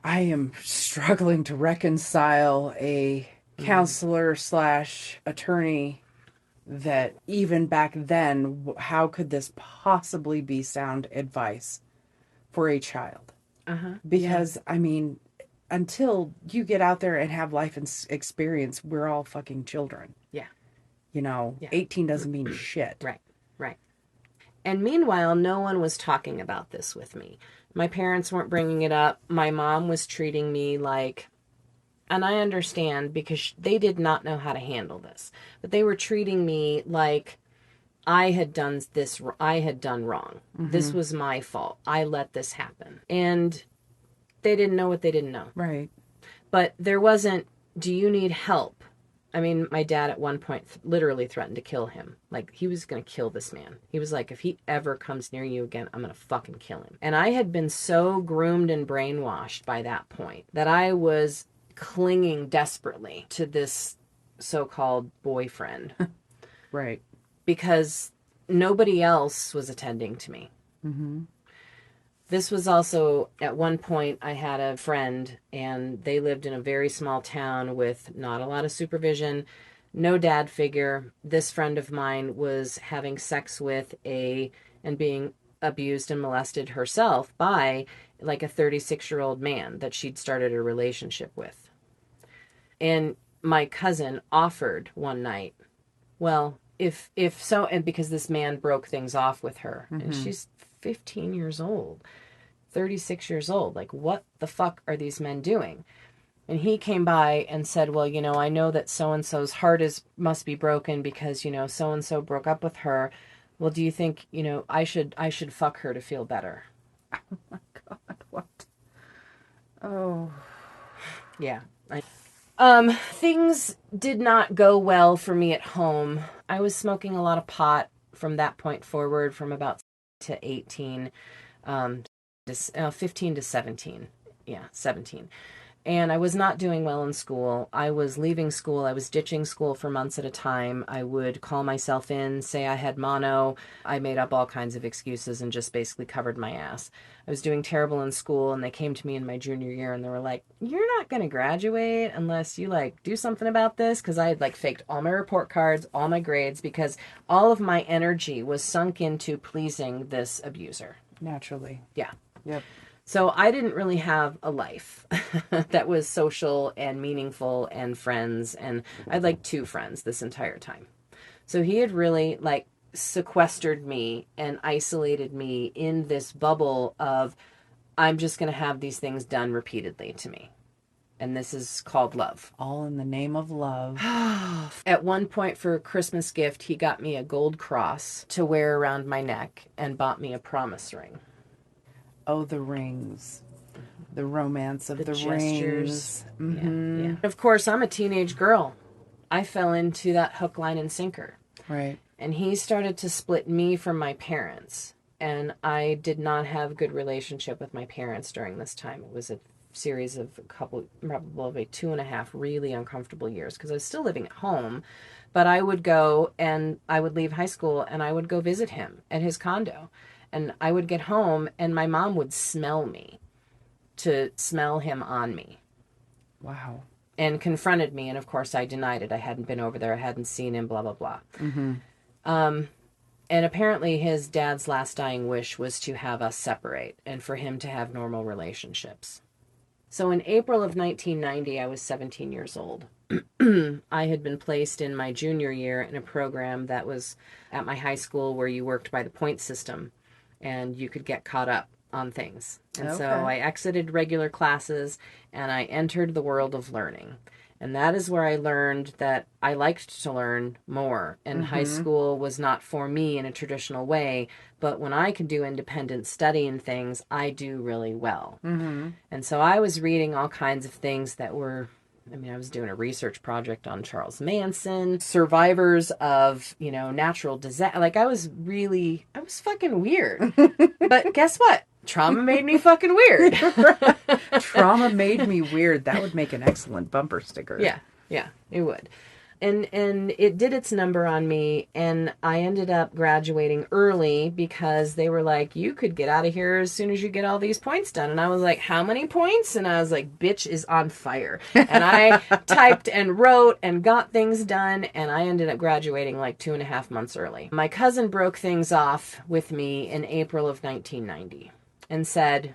I am struggling to reconcile a counselor / attorney that even back then, how could this possibly be sound advice for a child? Because, I mean, until you get out there and have life and experience, we're all fucking children. Yeah. 18 doesn't mean shit. Right. And meanwhile, no one was talking about this with me. My parents weren't bringing it up. My mom was treating me like, and I understand because they did not know how to handle this, but they were treating me like I had done wrong. This was my fault. I let this happen. And they didn't know what they didn't know. Right. But there wasn't, do you need help? I mean, my dad at one point literally threatened to kill him. Like, he was going to kill this man. He was like, if he ever comes near you again, I'm going to fucking kill him. And I had been so groomed and brainwashed by that point that I was clinging desperately to this so-called boyfriend. Right. Because nobody else was attending to me. Mm-hmm. This was also, at one point, I had a friend, and they lived in a very small town with not a lot of supervision, no dad figure. This friend of mine was having sex with and being abused and molested herself by like a 36-year-old man that she'd started a relationship with. And my cousin offered one night, well, if so, and because this man broke things off with her, and she's 15 years old, 36 years old. Like, what the fuck are these men doing? And he came by and said, well, I know that so-and-so's heart must be broken because, so-and-so broke up with her. Well, do you think, I should fuck her to feel better? Oh my God, what? Oh. Yeah. Things did not go well for me at home. I was smoking a lot of pot from that point forward, from about to 18, 15 to 17. Yeah, 17. And I was not doing well in school. I was leaving school. I was ditching school for months at a time. I would call myself in, say I had mono. I made up all kinds of excuses and just basically covered my ass. I was doing terrible in school, and they came to me in my junior year and they were like, "You're not going to graduate unless you like do something about this." Because I had like faked all my report cards, all my grades, because all of my energy was sunk into pleasing this abuser. Naturally. Yeah. Yep. So I didn't really have a life that was social and meaningful and friends. And I had like 2 friends this entire time. So he had really like sequestered me and isolated me in this bubble of, I'm just going to have these things done repeatedly to me. And this is called love. All in the name of love. At one point for a Christmas gift, he got me a gold cross to wear around my neck and bought me a promise ring. Oh, the rings. The romance of the gestures. rings. Mm-hmm. Yeah. Of course, I'm a teenage girl. I fell into that hook, line, and sinker. Right. And he started to split me from my parents. And I did not have a good relationship with my parents during this time. It was a series of probably 2.5 really uncomfortable years because I was still living at home. But I would go and I would leave high school and I would go visit him at his condo. And I would get home and my mom would smell me to smell him on me. Wow. And confronted me. And of course I denied it. I hadn't been over there. I hadn't seen him, blah, blah, blah. Mm-hmm. And apparently his dad's last dying wish was to have us separate and for him to have normal relationships. So in April of 1990, I was 17 years old. I had been placed in my junior year in a program that was at my high school where you worked by the point system and you could get caught up on things. And so I exited regular classes and I entered the world of learning. And that is where I learned that I liked to learn more. And high school was not for me in a traditional way. But when I can do independent study and things, I do really well. Mm-hmm. And so I was reading all kinds of things that were, I was doing a research project on Charles Manson, survivors of, natural disaster. Like I was fucking weird. But guess what? Trauma made me fucking weird. Trauma made me weird. That would make an excellent bumper sticker. Yeah, it would. And it did its number on me, and I ended up graduating early because they were like, you could get out of here as soon as you get all these points done. And I was like, how many points? And I was like, bitch is on fire. And I typed and wrote and got things done, and I ended up graduating like 2.5 months early. My cousin broke things off with me in April of 1990 and said,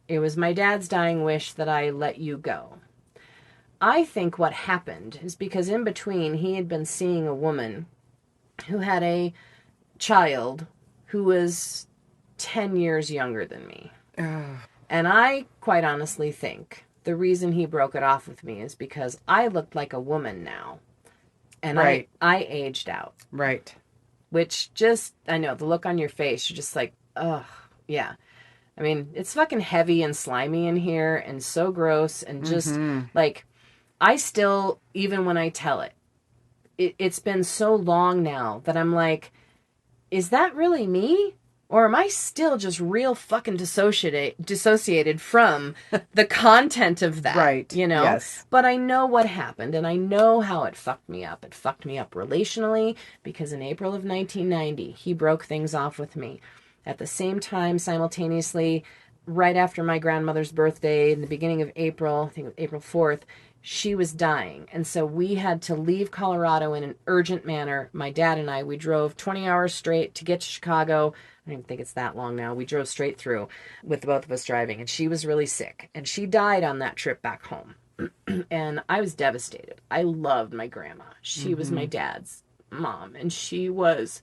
it was my dad's dying wish that I let you go. I think what happened is because in between he had been seeing a woman who had a child who was 10 years younger than me. And I quite honestly think the reason he broke it off with me is because I looked like a woman now. And I aged out. Right. Which just, I know, the look on your face, you're just like, ugh, yeah. I mean, it's fucking heavy and slimy in here and so gross and just like, I still, even when I tell it's been so long now that I'm like, is that really me? Or am I still just real fucking dissociated from the content of that? Right. Yes. But I know what happened and I know how it fucked me up. It fucked me up relationally because in April of 1990, he broke things off with me. At the same time, simultaneously, right after my grandmother's birthday, in the beginning of April, I think it was April 4th, she was dying. And so we had to leave Colorado in an urgent manner. My dad and I, we drove 20 hours straight to get to Chicago. I don't even think it's that long now. We drove straight through with the both of us driving. And she was really sick. And she died on that trip back home. And I was devastated. I loved my grandma. She was my dad's mom. And she was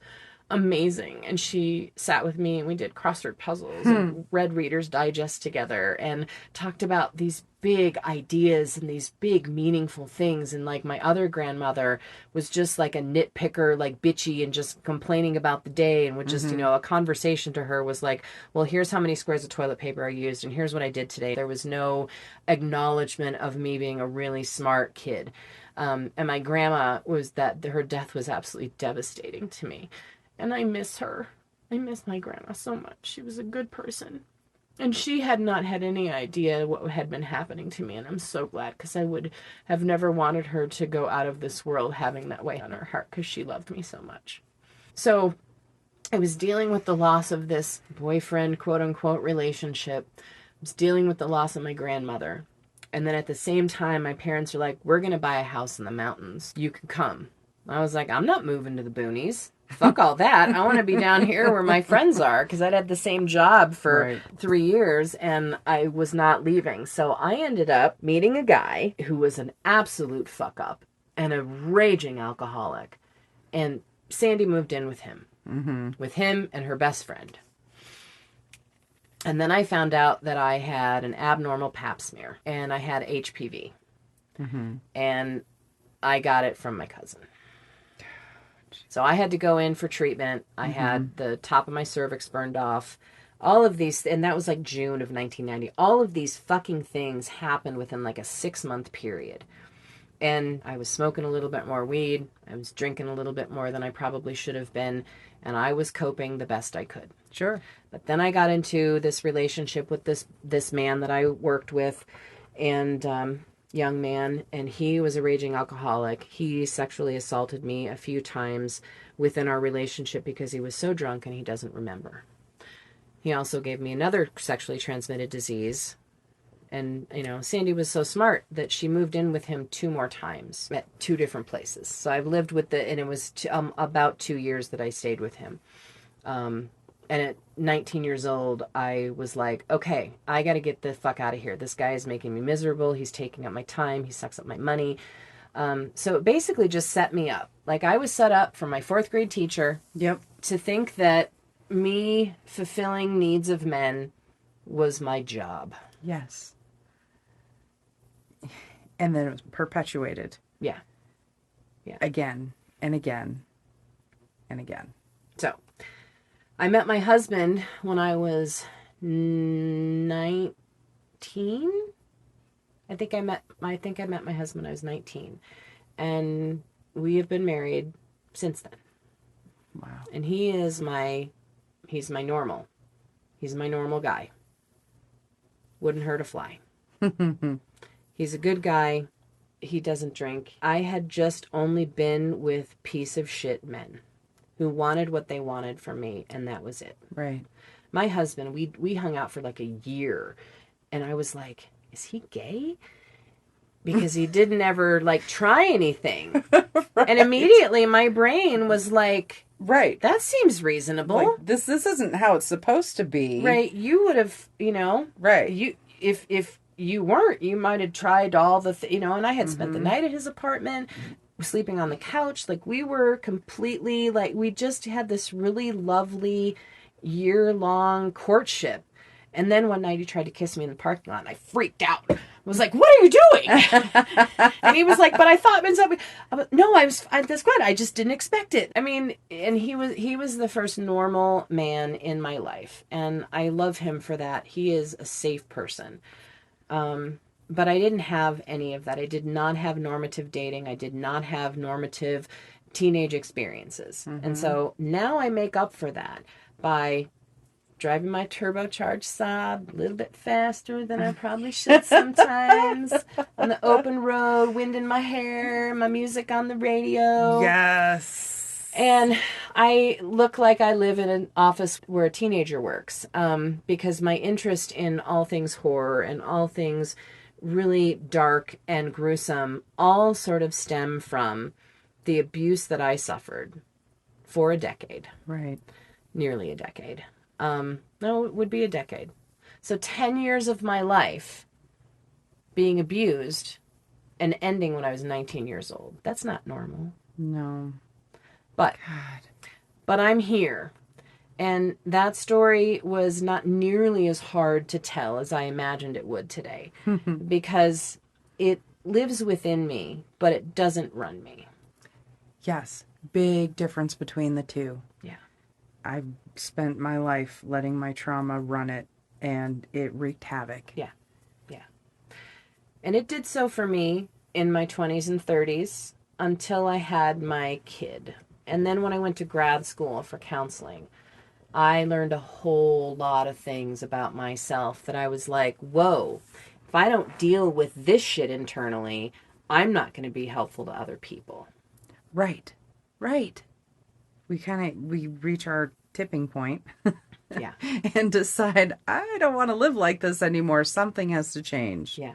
amazing. And she sat with me and we did crossword puzzles and read Reader's Digest together and talked about these big ideas and these big meaningful things. And like my other grandmother was just like a nitpicker, like bitchy and just complaining about the day and would just, a conversation to her was like, well, here's how many squares of toilet paper I used and here's what I did today. There was no acknowledgement of me being a really smart kid. And my grandma her death was absolutely devastating to me. And I miss her. I miss my grandma so much. She was a good person. And she had not had any idea what had been happening to me, and I'm so glad, because I would have never wanted her to go out of this world having that weight on her heart, because she loved me so much. So I was dealing with the loss of this boyfriend, quote unquote, relationship. I was dealing with the loss of my grandmother. And then at the same time, my parents are like, we're going to buy a house in the mountains. You can come. I was like, I'm not moving to the boonies. Fuck all that. I want to be down here where my friends are, because I'd had the same job for 3 years and I was not leaving. So I ended up meeting a guy who was an absolute fuck up and a raging alcoholic. And Sandy moved in with him. With him and her best friend. And then I found out that I had an abnormal pap smear and I had HPV. And I got it from my cousin. So I had to go in for treatment. I had the top of my cervix burned off. All of these, and that was like June of 1990. All of these fucking things happened within like a 6-month period. And I was smoking a little bit more weed. I was drinking a little bit more than I probably should have been. And I was coping the best I could. Sure. But then I got into this relationship with this man that I worked with, and young man, and he was a raging alcoholic. He sexually assaulted me a few times within our relationship because he was so drunk and he doesn't remember. He also gave me another sexually transmitted disease. And, you know, Sandy was so smart that she moved in with him 2 more times at 2 different places. So I've lived with and it was about 2 years that I stayed with him. And at 19 years old, I was like, okay, I got to get the fuck out of here. This guy is making me miserable. He's taking up my time. He sucks up my money. So it basically just set me up. Like, I was set up for my 4th grade teacher. Yep. To think that me fulfilling needs of men was my job. Yes. And then it was perpetuated. Yeah. Again and again and again. So I met my husband when I was 19. I think I met my husband when I was 19. And we have been married since then. Wow. And he's my normal. He's my normal guy. Wouldn't hurt a fly. He's a good guy. He doesn't drink. I had just only been with piece of shit men who wanted what they wanted from me, and that was it. Right. My husband, we hung out for like a year, and I was like, is he gay? Because he didn't ever like try anything. Right. And immediately my brain was like, right, that seems reasonable. Like, this isn't how it's supposed to be. Right. You would have, you know, right. You if you weren't, you might have tried all the, and I had spent the night at his apartment, sleeping on the couch. Like, we were completely, like, we just had this really lovely year-long courtship. And then one night he tried to kiss me in the parking lot, and I freaked out. I was like, what are you doing? And he was like, but I thought, no, that's good. I just didn't expect it. I mean, and he was the first normal man in my life. And I love him for that. He is a safe person. But I didn't have any of that. I did not have normative dating. I did not have normative teenage experiences. And so now I make up for that by driving my turbocharged Saab a little bit faster than I probably should sometimes on the open road, wind in my hair, my music on the radio. Yes. And I look like I live in an office where a teenager works, because my interest in all things horror and all things really dark and gruesome all sort of stem from the abuse that I suffered for a decade. Right. Nearly a decade. No, it would be a decade. So 10 years of my life being abused and ending when I was 19 years old. That's not normal. No. But I'm here. And that story was not nearly as hard to tell as I imagined it would today. Because it lives within me, but it doesn't run me. Yes. Big difference between the two. Yeah. I've spent my life letting my trauma run it, and it wreaked havoc. Yeah. Yeah. And it did so for me in my 20s and 30s until I had my kid. And then when I went to grad school for counseling, I learned a whole lot of things about myself that I was like, whoa, if I don't deal with this shit internally, I'm not going to be helpful to other people. Right. Right. We reach our tipping point. Yeah. And decide, I don't want to live like this anymore. Something has to change. Yeah.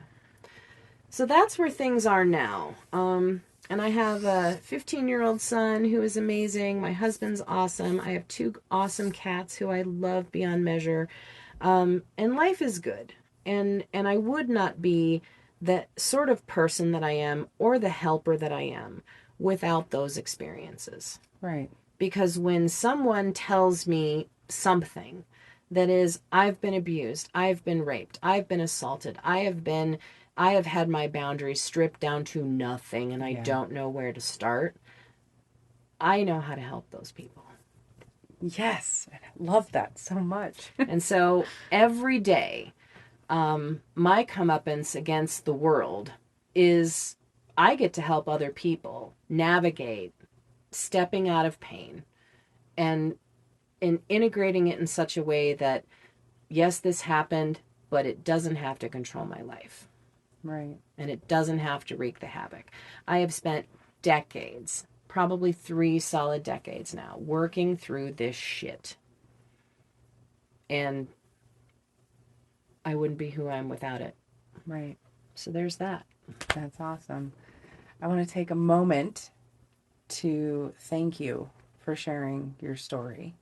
So that's where things are now. And I have a 15-year-old son who is amazing. My husband's awesome. I have 2 awesome cats who I love beyond measure. And life is good. And I would not be the sort of person that I am or the helper that I am without those experiences. Right. Because when someone tells me something that is, I've been abused, I've been raped, I've been assaulted, I have had my boundaries stripped down to nothing and I don't know where to start, I know how to help those people. Yes. I love that so much. And so every day, my comeuppance against the world is I get to help other people navigate stepping out of pain and integrating it in such a way that, yes, this happened, but it doesn't have to control my life. Right. And it doesn't have to wreak the havoc. I have spent decades, probably 3 solid decades now, working through this shit. And I wouldn't be who I am without it. Right. So there's that. That's awesome. I want to take a moment to thank you for sharing your story.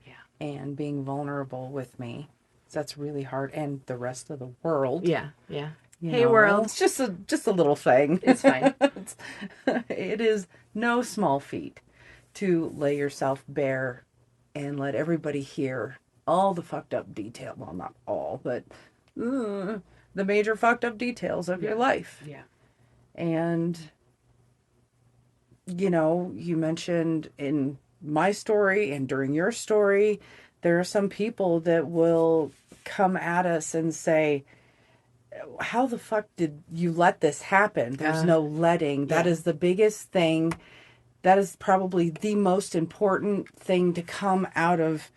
Yeah. And being vulnerable with me. That's really hard. And the rest of the world. Yeah. Yeah. Hey, world. It's just a little thing. It's fine. It is no small feat to lay yourself bare and let everybody hear all the fucked up detail. Well, not all, but the major fucked up details of your life. Yeah. And, you mentioned in my story and during your story, there are some people that will come at us and say, how the fuck did you let this happen? There's no letting. That is the biggest thing. That is probably the most important thing to come out of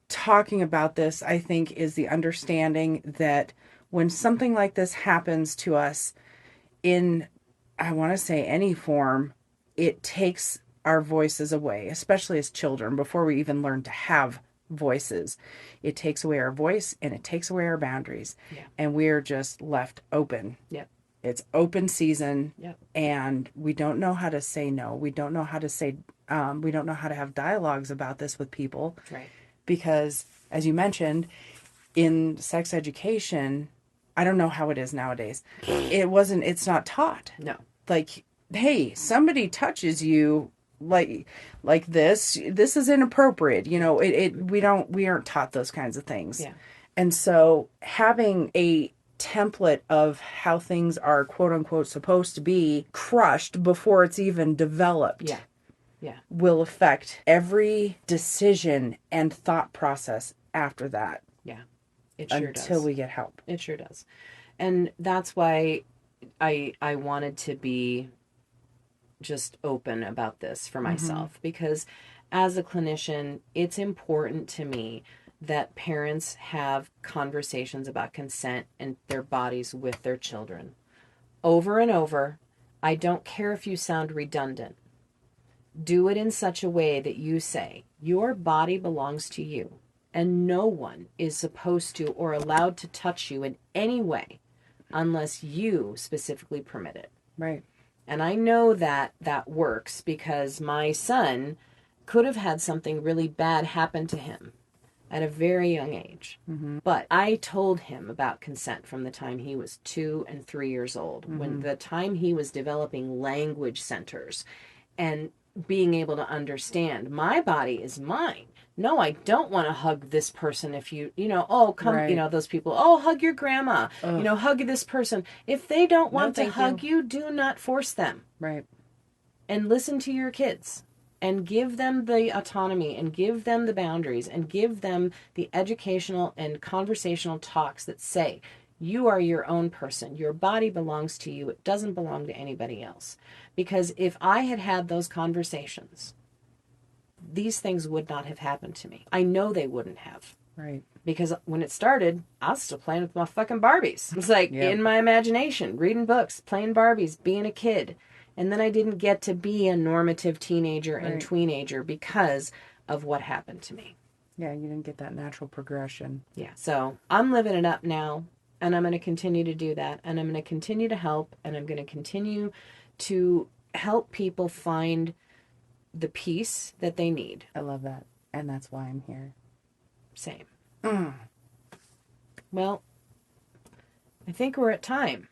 talking about this, I think, is the understanding that when something like this happens to us in, I want to say, any form, it takes our voices away, especially as children, before we even learn to have voices. It takes away our voice and it takes away our boundaries. Yeah. And we're just left open. Yep. It's open season. Yep. And we don't know how to say no. We don't know how to say, we don't know how to have dialogues about this with people. Right. Because, as you mentioned, in sex education, I don't know how it is nowadays. It's not taught. No. Like, hey, somebody touches you like this is inappropriate. We aren't taught those kinds of things. Yeah. And so having a template of how things are quote unquote supposed to be crushed before it's even developed. Yeah. Yeah. Will affect every decision and thought process after that. Yeah. It sure does. Until we get help. It sure does. And that's why I wanted to be just open about this for myself, because as a clinician, it's important to me that parents have conversations about consent and their bodies with their children over and over. I don't care if you sound redundant. Do it in such a way that you say, your body belongs to you, and no one is supposed to or allowed to touch you in any way unless you specifically permit it. Right. And I know that works because my son could have had something really bad happen to him at a very young age. Mm-hmm. But I told him about consent from the time he was 2 and 3 years old, when the time he was developing language centers and being able to understand my body is mine. No, I don't want to hug this person if come, right. Those people, hug your grandma, hug this person. If they don't want to hug you, do not force them. Right. And listen to your kids and give them the autonomy and give them the boundaries and give them the educational and conversational talks that say, you are your own person. Your body belongs to you. It doesn't belong to anybody else. Because if I had had those conversations these things would not have happened to me. I know they wouldn't have. Right. Because when it started, I was still playing with my fucking Barbies. It was like in my imagination, reading books, playing Barbies, being a kid. And then I didn't get to be a normative teenager and tweenager because of what happened to me. Yeah, you didn't get that natural progression. Yeah. So I'm living it up now, and I'm going to continue to do that. And I'm going to continue to help, and I'm going to continue to help people find the peace that they need. I love that. And that's why I'm here. Same. Well, I think we're at time.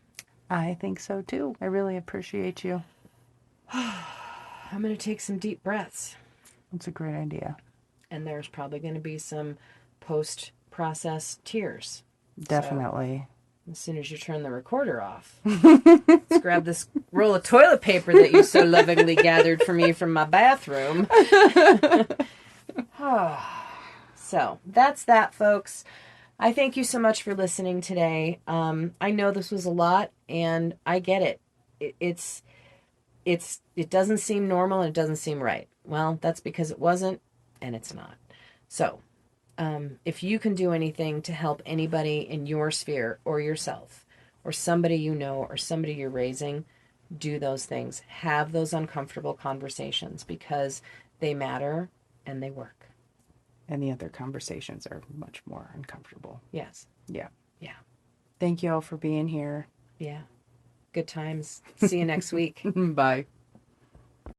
I think so too. I really appreciate you. I'm going to take some deep breaths. That's a great idea. And there's probably going to be some post-process tears. Definitely. So, as soon as you turn the recorder off, let's grab this roll of toilet paper that you so lovingly gathered for me from my bathroom. So, that's that, folks. I thank you so much for listening today. I know this was a lot, and I get it. It doesn't seem normal, and it doesn't seem right. Well, that's because it wasn't, and it's not. So, if you can do anything to help anybody in your sphere or yourself or somebody you know or somebody you're raising, do those things. Have those uncomfortable conversations because they matter and they work. And the other conversations are much more uncomfortable. Yes. Yeah. Yeah. Thank you all for being here. Yeah. Good times. See you next week. Bye.